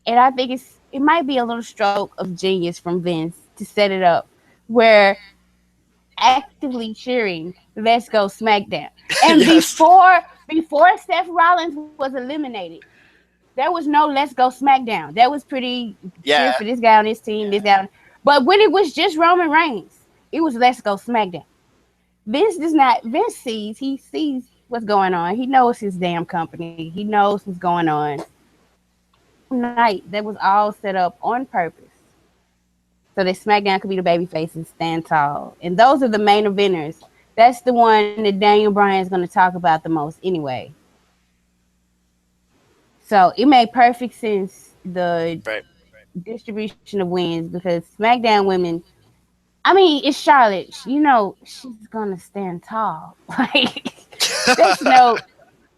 and I think it might be a little stroke of genius from Vince to set it up where actively cheering "Let's Go SmackDown." And Yes. before Seth Rollins was eliminated, there was no "Let's Go SmackDown." That was pretty cheer for this guy on this team, this guy. But when it was just Roman Reigns, it was "Let's Go SmackDown." Vince does not. Vince sees. He sees what's going on. He knows his damn company. He knows what's going on. Night that was all set up on purpose so that SmackDown could be the babyface and stand tall. And those are the main eventers. That's the one that Daniel Bryan's going to talk about the most anyway. So it made perfect sense, the distribution of wins, because SmackDown women, I mean, it's Charlotte. You know, she's going to stand tall. Like, there's no...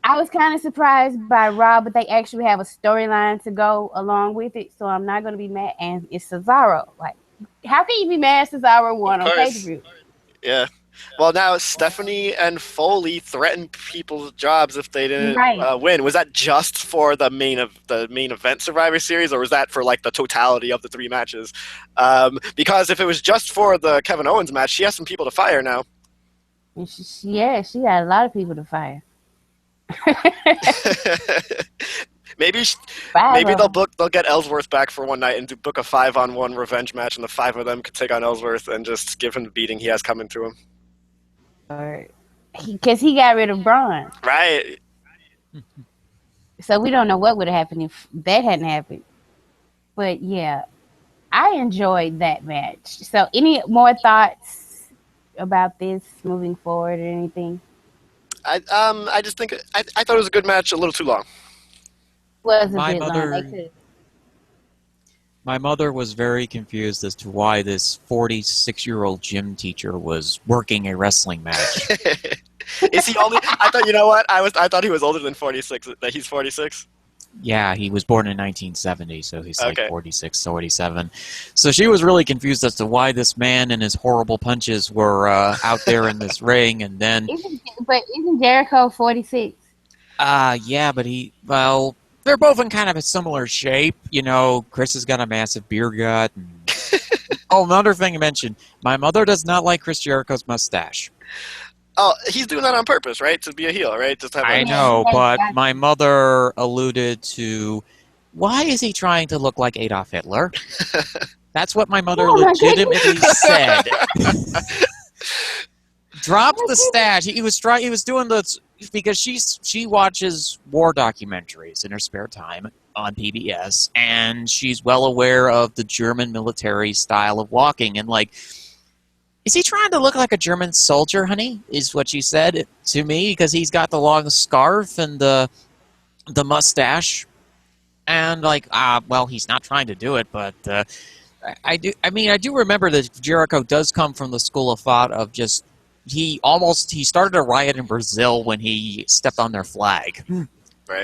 I was kind of surprised by Raw, but they actually have a storyline to go along with it, so I'm not going to be mad. And it's Cesaro. Like, how can you be mad Cesaro won on pay-per-view? Yeah. Well, now Stephanie and Foley threatened people's jobs if they didn't win. Was that just for the main event Survivor Series, or was that for like the totality of the 3 matches? Because if it was just for the Kevin Owens match, she has some people to fire now. She got a lot of people to fire. maybe they'll get Ellsworth back for one night and book a 5-on-1 revenge match, and the 5 of them could take on Ellsworth and just give him the beating he has coming to him. Because he got rid of Braun, right? So we don't know what would have happened if that hadn't happened. But yeah, I enjoyed that match. So, any more thoughts about this moving forward or anything? I just think I thought it was a good match. A little too long. Was a bit long. My mother was very confused as to why this 46-year-old gym teacher was working a wrestling match. Is he only? I thought. You know what? I thought he was older than 46. That he's 46. Yeah, he was born in 1970, so he's like 46, 47. So she was really confused as to why this man and his horrible punches were out there in this ring, and then... Isn't Jericho 46? Yeah, but they're both in kind of a similar shape. You know, Chris has got a massive beer gut. And... Oh, another thing to mention, my mother does not like Chris Jericho's mustache. Oh, he's doing that on purpose, right? To be a heel, right? I know, but my mother alluded to, why is he trying to look like Adolf Hitler? That's what my mother legitimately said. Drop the stash. He was doing the, because she watches war documentaries in her spare time on PBS, and she's well aware of the German military style of walking, and like, is he trying to look like a German soldier, honey? Is what she said to me, because he's got the long scarf and the mustache. And like, well, he's not trying to do it, but I do remember that Jericho does come from the school of thought of just, he started a riot in Brazil when he stepped on their flag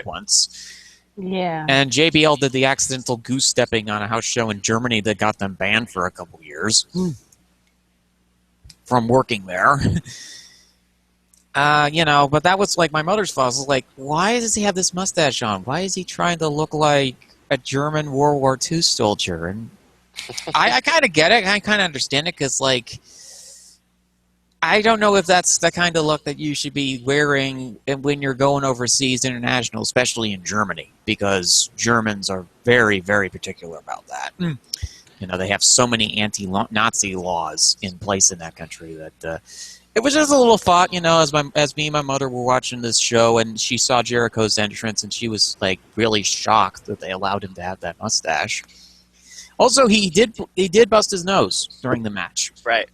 once. Yeah. And JBL did the accidental goose stepping on a house show in Germany that got them banned for a couple years. From working there. But that was like my mother's fault. I was like, why does he have this mustache on? Why is he trying to look like a German World War II soldier? And I kind of get it. I kind of understand it, because, like, I don't know if that's the kind of look that you should be wearing when you're going overseas international, especially in Germany, because Germans are very, very particular about that. You know, they have so many anti-Nazi laws in place in that country that it was just a little thought, you know, as me and my mother were watching this show, and she saw Jericho's entrance, and she was like really shocked that they allowed him to have that mustache. Also, he did bust his nose during the match. Right.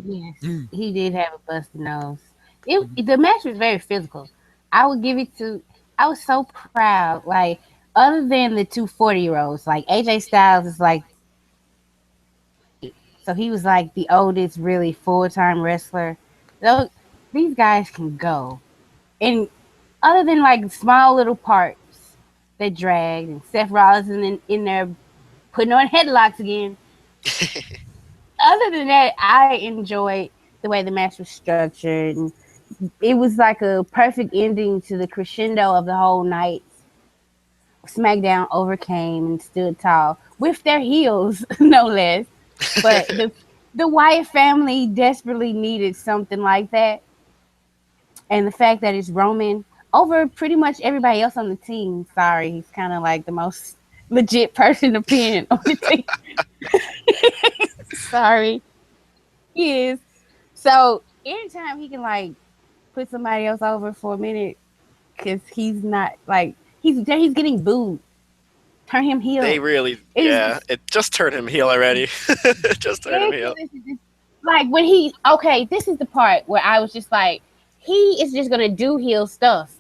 Yes, he did have a busted nose. The match was very physical. I would give it to. I was so proud. Like, other than the two 40-year-olds, like AJ Styles is like, so he was like the oldest really full-time wrestler. Those these guys can go. And other than like small little parts that dragged and Seth Rollins in there putting on headlocks again. Other than that, I enjoyed the way the match was structured. And it was like a perfect ending to the crescendo of the whole night. SmackDown overcame and stood tall with their heels, no less. But the Wyatt family desperately needed something like that. And the fact that it's Roman over pretty much everybody else on the team. Sorry, he's kind of like the most legit person to pin on the team. Sorry. He is. So anytime he can like put somebody else over for a minute, because he's not like he's getting booed. Turn him heel. They really, it just turned him heel already. Just turned him heel. Like when this is the part where I was just like, he is just gonna do heel stuff.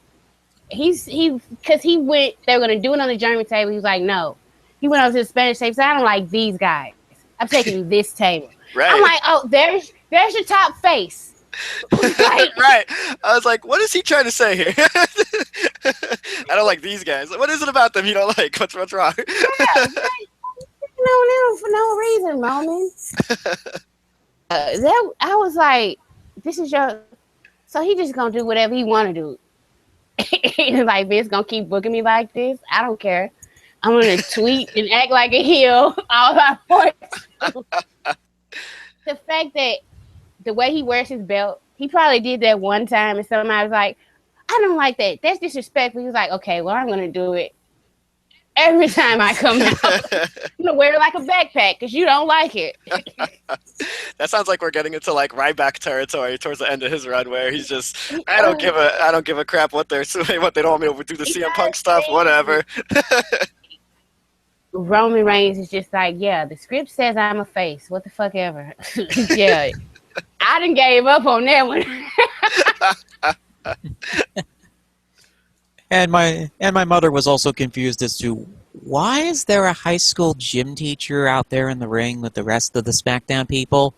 Because he went, they were gonna do it on the German table. He was like, no. He went over to the Spanish table. So I don't like these guys. I'm taking this table. Right. I'm like, oh, there's your top face. Right. I was like, what is he trying to say here? I don't like these guys. What is it about them you don't like? What's wrong? Yeah, no, for no reason, Roman. I was like, this is your. So he just gonna do whatever he want to do. Like Vince gonna keep booking me like this. I don't care. I'm gonna tweet and act like a heel all I want. The fact that the way he wears his belt, he probably did that one time, and somebody was like, "I don't like that. That's disrespectful." He was like, "Okay, well, I'm gonna do it every time I come out. I'm gonna wear it like a backpack because you don't like it." That sounds like we're getting into like Ryback territory towards the end of his run, where he's just, I don't give a crap what they don't want me to do the CM Punk stuff, whatever. Roman Reigns is just like, yeah, the script says I'm a face. What the fuck ever. Yeah, I done gave up on that one. And my mother was also confused as to why is there a high school gym teacher out there in the ring with the rest of the SmackDown people?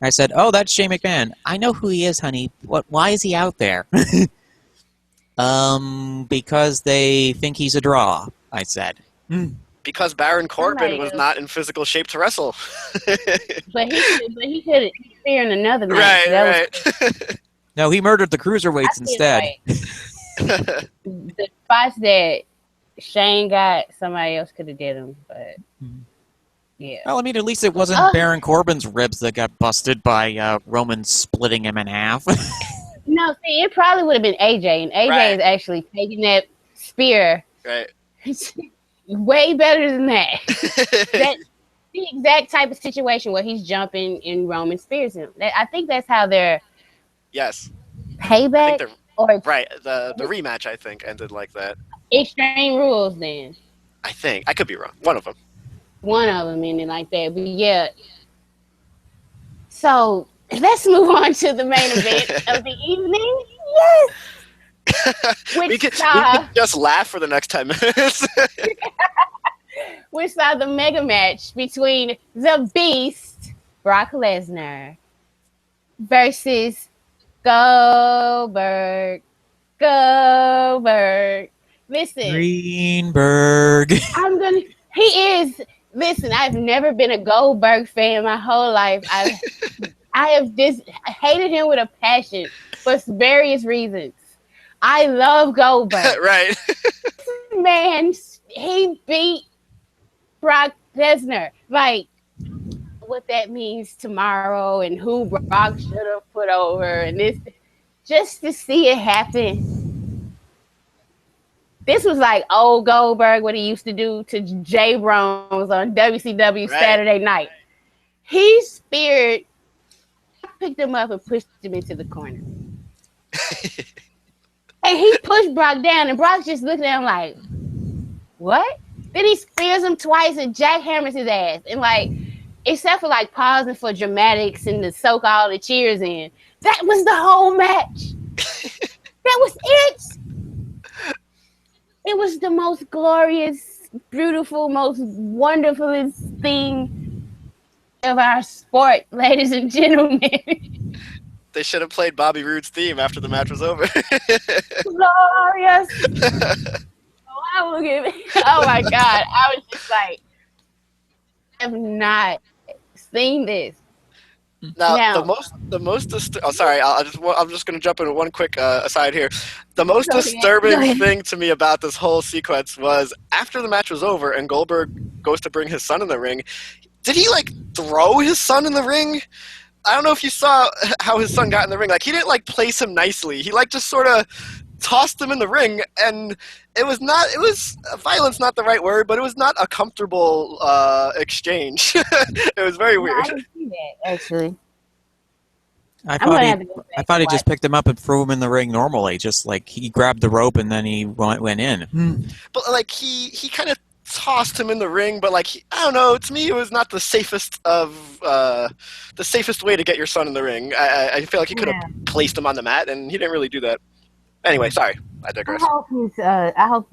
I said, "Oh, that's Shane McMahon. I know who he is, honey. Why is he out there?" Because they think he's a draw, I said. Because Baron Corbin was not in physical shape to wrestle. but he could appear in another match. Right. No, he murdered the Cruiserweights instead. The spots that Shane got, somebody else could have did them, but yeah. Well, I mean, at least it wasn't Baron Corbin's ribs that got busted by Roman splitting him in half. No, see, it probably would have been AJ, and AJ is actually taking that spear. Right. Way better than that. That's the exact type of situation where he's jumping and Roman spears him. I think that's how their payback the rematch I think ended like that. Extreme Rules then. I think. I could be wrong. One of them ended like that. But yeah. So let's move on to the main event of the evening. Yes. We could just laugh for the next 10 minutes. We saw the mega match between the Beast, Brock Lesnar, versus Goldberg. Listen. Greenberg. Listen, I've never been a Goldberg fan my whole life. I have hated him with a passion for various reasons. I love Goldberg. Right. Man, he beat Brock Lesnar. Like, what that means tomorrow and who Brock should have put over. And this, just to see it happen. This was like old Goldberg, what he used to do to Jay Bronze on WCW Saturday night. He picked him up and pushed him into the corner. And he pushed Brock down, and Brock just looked at him like, what? Then he spears him twice and jackhammers his ass. And like, except for like pausing for dramatics and to soak all the cheers in, that was the whole match. That was it. It was the most glorious, beautiful, most wonderful thing of our sport, ladies and gentlemen. They should have played Bobby Roode's theme after the match was over. Glorious. Oh my God. I was just like, I have not seen this. Now, sorry, I'm just going to jump into one quick aside here. The most disturbing thing to me about this whole sequence was after the match was over and Goldberg goes to bring his son in the ring. Did he like throw his son in the ring? I don't know if you saw how his son got in the ring. Like he didn't like place him nicely. He like just sort of tossed him in the ring, and it was violence, not the right word, but it was not a comfortable exchange. It was very weird. I didn't see that, actually. I thought he just picked him up and threw him in the ring normally, just like he grabbed the rope and then he went in. But like he kind of tossed him in the ring, but like I don't know. To me, it was not the safest way to get your son in the ring. I feel like he could have placed him on the mat, and he didn't really do that. Anyway, sorry, I digress. I hope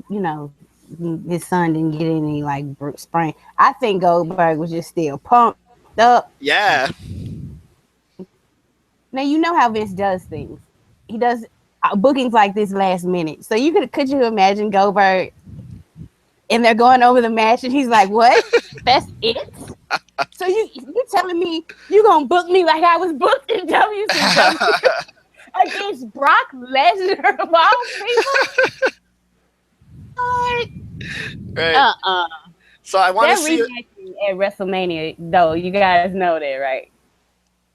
his son didn't get any like sprain. I think Goldberg was just still pumped up. Yeah. Now you know how Vince does things. He does bookings like this last minute. So could you imagine Goldberg and they're going over the match and he's like, "What? That's it? So you telling me you gonna book me like I was booked in WCW against Brock Lesnar of all people?" What? Right. So I want to see it at WrestleMania, though. You guys know that, right?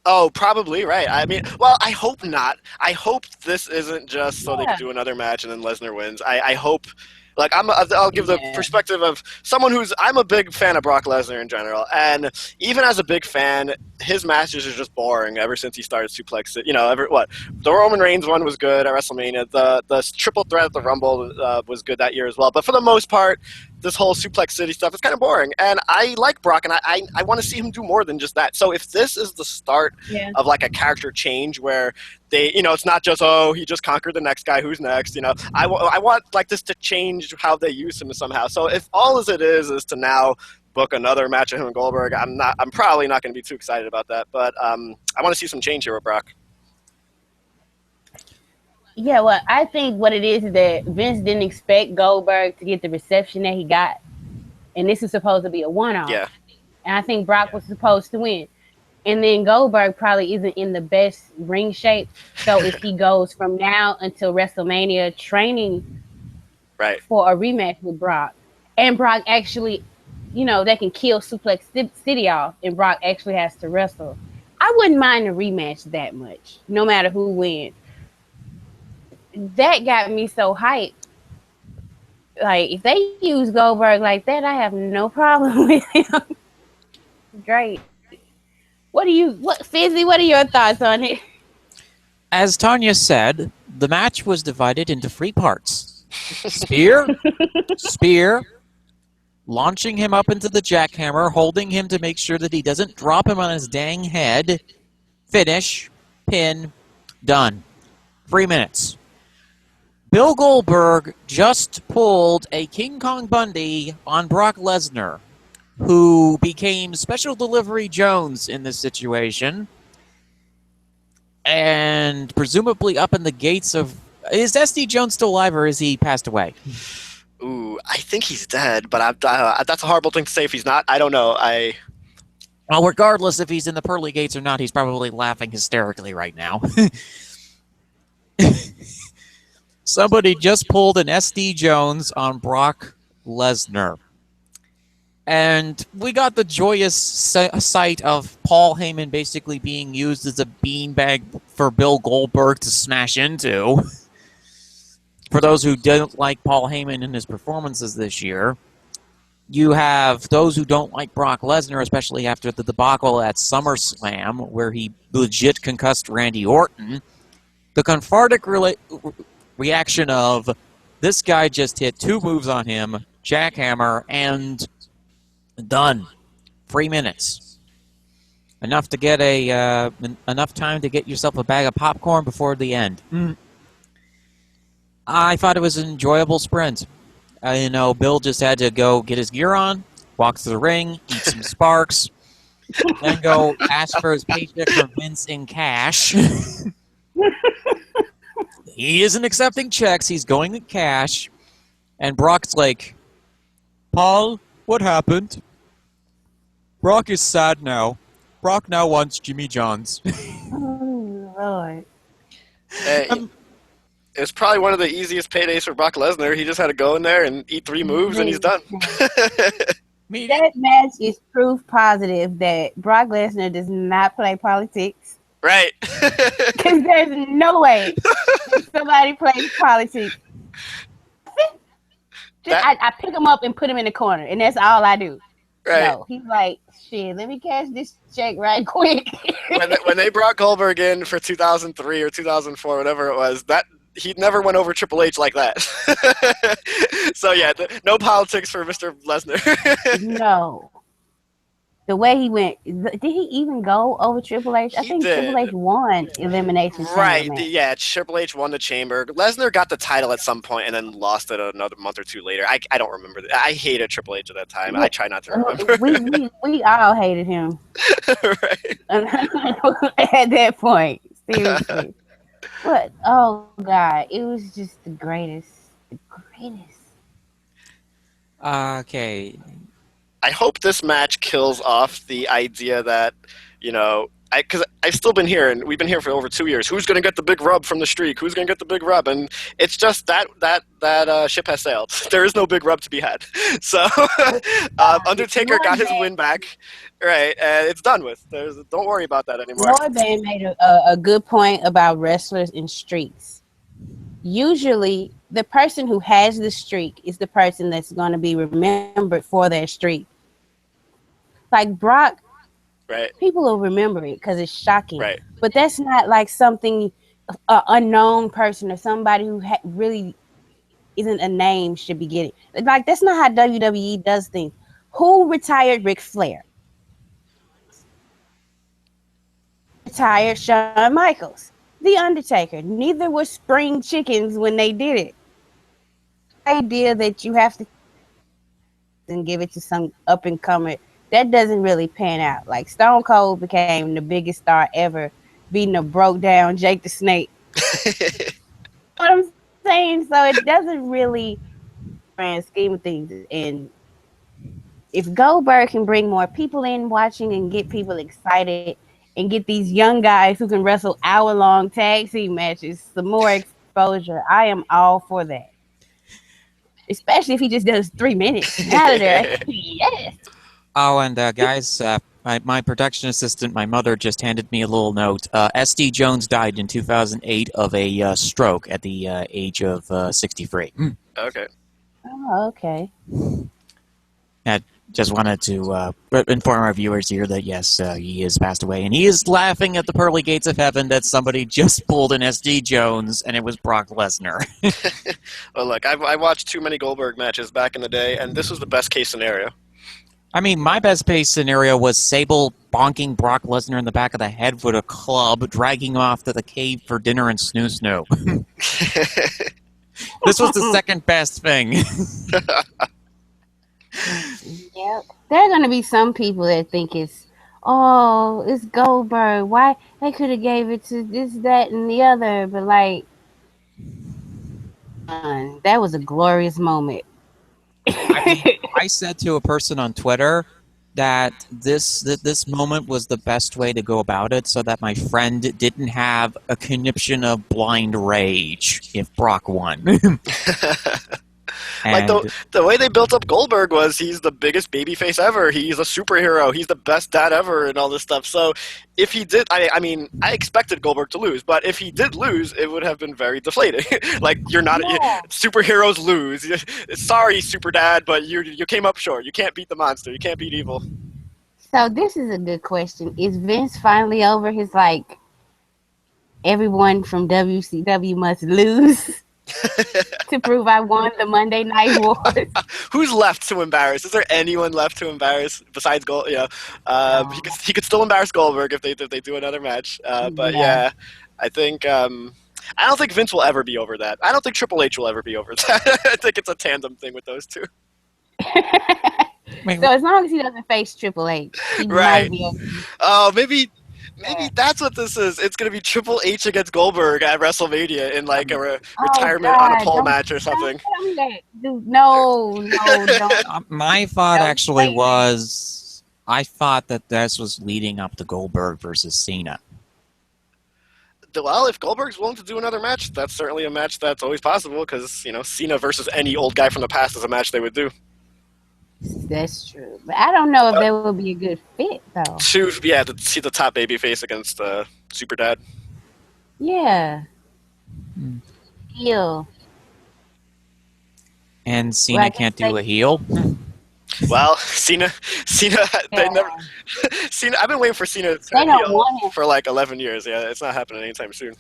Oh, probably, right. I mean, well, I hope not. I hope this isn't just so they can do another match and then Lesnar wins. I hope, like, I'll give the perspective of someone I'm a big fan of Brock Lesnar in general, and even as a big fan, his matches are just boring ever since he started Suplex. The Roman Reigns one was good at WrestleMania. The triple threat at the Rumble was good that year as well. But for the most part, this whole Suplex City stuff is kind of boring. And I like Brock, and I want to see him do more than just that. So if this is the start of like a character change where they, it's not just, he just conquered the next guy, who's next, I want like this to change how they use him somehow. So if all as it is to now book another match of him and Goldberg, I'm probably not going to be too excited about that. But I want to see some change here with Brock. Yeah, well, I think what it is that Vince didn't expect Goldberg to get the reception that he got. And this is supposed to be a one-off. Yeah. And I think Brock was supposed to win. And then Goldberg probably isn't in the best ring shape. So if he goes from now until WrestleMania training for a rematch with Brock, and Brock actually, they can kill Suplex City off, and Brock actually has to wrestle, I wouldn't mind a rematch that much, no matter who wins. That got me so hyped. Like, if they use Goldberg like that, I have no problem with him. Great. Fizzy, what are your thoughts on it? As Tonya said, the match was divided into 3 parts. Spear, launching him up into the jackhammer, holding him to make sure that he doesn't drop him on his dang head, finish, pin, done. 3 minutes. Bill Goldberg just pulled a King Kong Bundy on Brock Lesnar, who became Special Delivery Jones in this situation, and presumably up in the gates of... Is SD Jones still alive, or is he passed away? Ooh, I think he's dead, but that's a horrible thing to say if he's not. I don't know. Well, regardless if he's in the pearly gates or not, he's probably laughing hysterically right now. Somebody just pulled an SD Jones on Brock Lesnar. And we got the joyous sight of Paul Heyman basically being used as a beanbag for Bill Goldberg to smash into. For those who didn't like Paul Heyman in his performances this year, you have those who don't like Brock Lesnar, especially after the debacle at SummerSlam, where he legit concussed Randy Orton. The cathartic reaction of, this guy just hit 2 moves on him, jackhammer, and done. 3 minutes. Enough to get enough time to get yourself a bag of popcorn before the end. I thought it was an enjoyable sprint. Bill just had to go get his gear on, walk to the ring, eat some sparks, then go ask for his paycheck from Vince in cash. He isn't accepting checks. He's going in cash. And Brock's like, Paul, what happened? Brock is sad now. Brock now wants Jimmy John's. Oh, Lord. Hey, it's probably one of the easiest paydays for Brock Lesnar. He just had to go in there and eat 3 moves, and he's done. That match is proof positive that Brock Lesnar does not play politics. Right. Because there's no way somebody plays politics. I pick him up and put him in the corner, and that's all I do. Right. No, he's like, shit, let me cash this check right quick. when they brought Goldberg in for 2003 or 2004, whatever it was, that he never went over Triple H like that. So yeah, no politics for Mr. Lesnar. No. The way he went, did he even go over Triple H? I think Triple H won Elimination Chamber. Right, yeah, Triple H won the Chamber. Lesnar got the title at some point and then lost it another month or two later. I don't remember. I hated Triple H at that time. I try not to remember. We all hated him. Right. At that point, seriously. But, oh, God, it was just the greatest. The greatest. Okay. I hope this match kills off the idea that, because I've still been here, and we've been here for over 2 years. Who's going to get the big rub from the streak? Who's going to get the big rub? And it's just that ship has sailed. There is no big rub to be had. So Undertaker got his win back, right? And it's done with. Don't worry about that anymore. Northern made a good point about wrestlers and streaks. Usually, the person who has the streak is the person that's going to be remembered for their streak. Like Brock, right? People will remember it because it's shocking. Right. But that's not like something unknown person or somebody who really isn't a name should be getting. Like, that's not how WWE does things. Who retired Ric Flair? Retired Shawn Michaels. The Undertaker. Neither were spring chickens when they did it. The idea that you have to and give it to some up and comer, that doesn't really pan out. Like, Stone Cold became the biggest star ever, beating a broke down Jake the Snake. What I'm saying, so it doesn't really grand scheme of things. And if Goldberg can bring more people in watching and get people excited and get these young guys who can wrestle hour-long tag team matches some more exposure, I am all for that. Especially if he just does 3 minutes out of there. Yes. Oh, and guys, my production assistant, my mother, just handed me a little note. S.D. Jones died in 2008 of a stroke at the age of 63. Okay. Oh, okay. I just wanted to inform our viewers here that, yes, he has passed away. And he is laughing at the pearly gates of heaven that somebody just pulled an S.D. Jones, and it was Brock Lesnar. Well, look, I watched too many Goldberg matches back in the day, and this was the best case scenario. I mean, my best case scenario was Sable bonking Brock Lesnar in the back of the head with a club, dragging him off to the cave for dinner and snoo-snoo. This was the second best thing. Yep. There are going to be some people that think it's Goldberg. Why? They could have gave it to this, that, and the other. But, like, that was a glorious moment. I said to a person on Twitter that this moment was the best way to go about it so that my friend didn't have a conniption of blind rage if Brock won. Like the way they built up Goldberg was he's the biggest babyface ever. He's a superhero. He's the best dad ever and all this stuff. So if he did, I mean, I expected Goldberg to lose, but if he did lose, it would have been very deflating. Like, you're not superheroes lose. Sorry, super dad, but you came up short. You can't beat the monster. You can't beat evil. So this is a good question. Is Vince finally over his, like, everyone from WCW must lose? To prove I won the Monday Night Wars. Who's left to embarrass? Is there anyone left to embarrass besides Gold? He could still embarrass Goldberg if they do another match. But yeah, I think I don't think Vince will ever be over that. I don't think Triple H will ever be over that. I think it's a tandem thing with those two. So as long as he doesn't face Triple H, he might be okay. Oh, maybe that's what this is. It's going to be Triple H against Goldberg at WrestleMania in like a retirement on a pole match or something. Don't tell me that. Dude, no, don't. My thought actually was, I thought that this was leading up to Goldberg versus Cena. Well, if Goldberg's willing to do another match, that's certainly a match that's always possible because, you know, Cena versus any old guy from the past is a match they would do. That's true. But I don't know if that would be a good fit, though. To see the top babyface against Super Dad. Yeah. Heel. And Cena can't do a heel? Well, Cena, they never. Cena, I've been waiting for Cena to turn heel for like 11 years. Yeah, it's not happening anytime soon.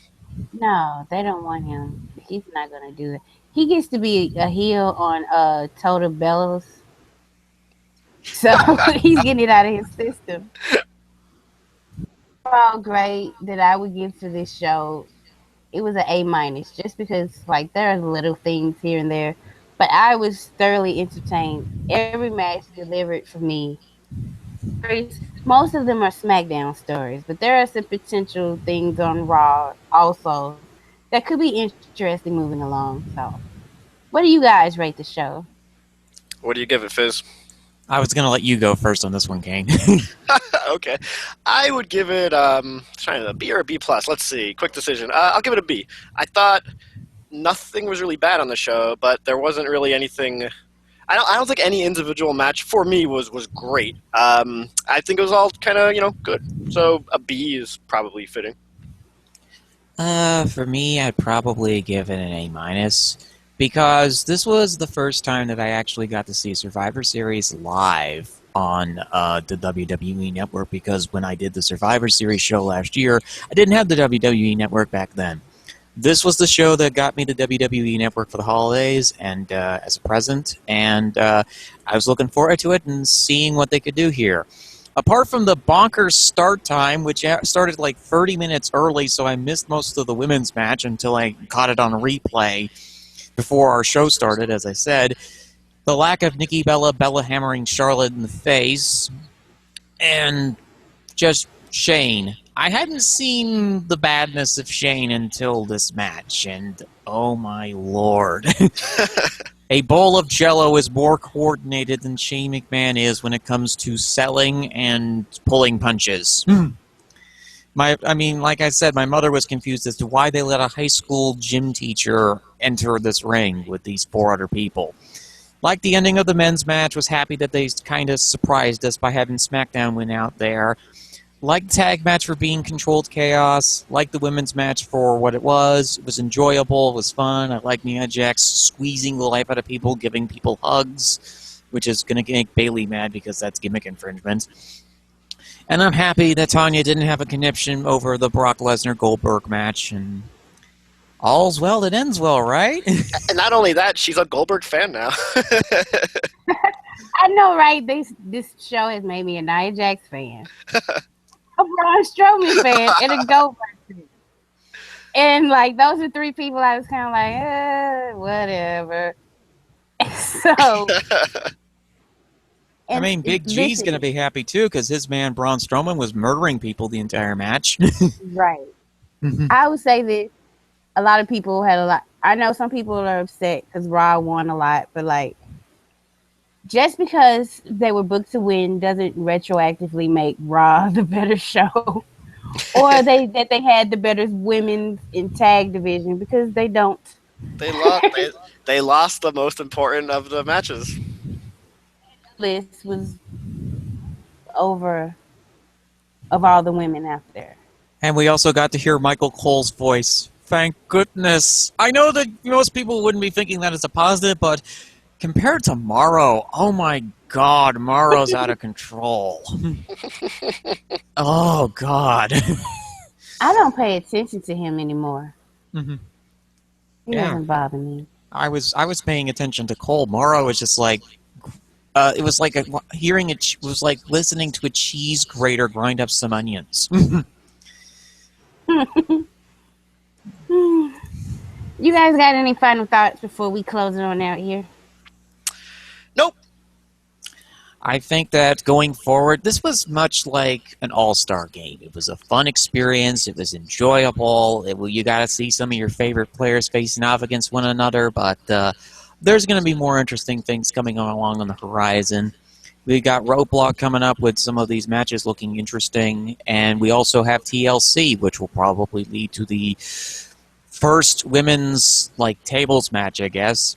No, they don't want him. He's not gonna do it. He gets to be a heel on Total Bellows, so he's getting it out of his system. All great that I would give to this show. It was an A-, just because like there are little things here and there. But I was thoroughly entertained. Every match delivered for me. Most of them are SmackDown stories, but there are some potential things on Raw also that could be interesting moving along. So, what do you guys rate the show? What do you give it, Fizz? I was going to let you go first on this one, Kane. Okay. I would give it a B or a B+. Let's see. Quick decision. I'll give it a B. I thought nothing was really bad on the show, but there wasn't really anything. I don't think any individual match for me was great. I think it was all kind of good. So a B is probably fitting. For me, I'd probably give it an A-, because this was the first time that I actually got to see Survivor Series live on the WWE Network, because when I did the Survivor Series show last year, I didn't have the WWE Network back then. This was the show that got me the WWE Network for the holidays and as a present, and I was looking forward to it and seeing what they could do here. Apart from the bonkers start time, which started like 30 minutes early, so I missed most of the women's match until I caught it on replay before our show started, as I said. The lack of Nikki Bella hammering Charlotte in the face, and just Shane. I hadn't seen the badness of Shane until this match, and oh my lord. A bowl of Jell-O is more coordinated than Shane McMahon is when it comes to selling and pulling punches. Like I said, my mother was confused as to why they let a high school gym teacher enter this ring with these 4 other people. Like the ending of the men's match, was happy that they kind of surprised us by having SmackDown win out there. Like the tag match for being controlled chaos. Like the women's match for what it was. It was enjoyable. It was fun. I like Nia Jax squeezing the life out of people, giving people hugs, which is going to make Bayley mad because that's gimmick infringement. And I'm happy that Tonya didn't have a conniption over the Brock Lesnar-Goldberg match. And all's well that ends well, right? And not only that, she's a Goldberg fan now. I know, right? This show has made me a Nia Jax fan. A Braun Strowman fan and a Goldberg fan. And, like, those are 3 people I was kind of like, whatever. So... I mean, Big G's going to be happy, too, because his man Braun Strowman was murdering people the entire match. Right. I would say that a lot of people had a lot... I know some people are upset because Raw won a lot, but, like, just because they were booked to win doesn't retroactively make Raw the better show, or that they had the better women's in tag division, because they don't. They lost the most important of the matches. List was over of all the women out there, and we also got to hear Michael Cole's voice. Thank goodness. I know that most people wouldn't be thinking that as a positive, but compared to Morrow, oh my god, Morrow's out of control. Oh god. I don't pay attention to him anymore. He doesn't bother me. I was paying attention to Cole. Morrow was just like, it was like was like listening to a cheese grater grind up some onions. You guys got any final thoughts before we close it on out here? Nope. I think that going forward, this was much like an all-star game. It was a fun experience. It was enjoyable. You got to see some of your favorite players facing off against one another, but there's going to be more interesting things coming along on the horizon. We got Roadblock coming up with some of these matches looking interesting, and we also have TLC, which will probably lead to the first women's tables match, I guess,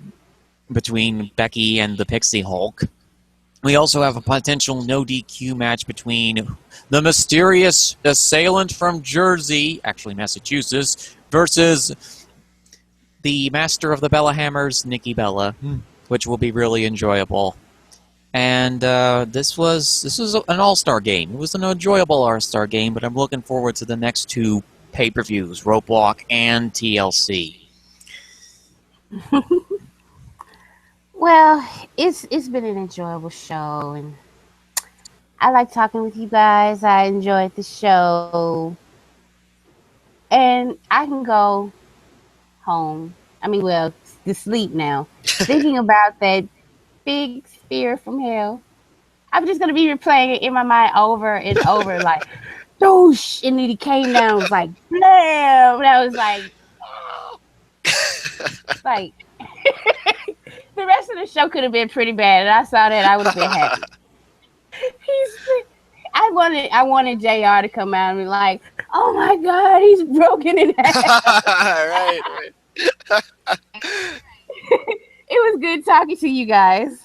between Becky and the Pixie Hulk. We also have a potential no DQ match between the mysterious assailant from Jersey, actually Massachusetts, versus the master of the Bella Hammers, Nikki Bella, which will be really enjoyable. And this was an all-star game. It was an enjoyable all-star game, but I'm looking forward to the next two pay-per-views, Roadblock and TLC. Well, it's been an enjoyable show, and I like talking with you guys. I enjoyed the show, and I can go home. I mean, well, to sleep now, thinking about that big spear from hell. I'm just gonna be replaying it in my mind over and over, like, doosh, and then he came down, was like, blam, and I was like, the rest of the show could have been pretty bad, and I saw that, I would have been happy. I wanted JR to come out and be like, oh my God, he's broken in half. Right. It was good talking to you guys.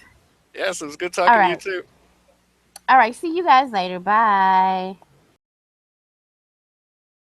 Yes, it was good talking to you too. All right, see you guys later. Bye.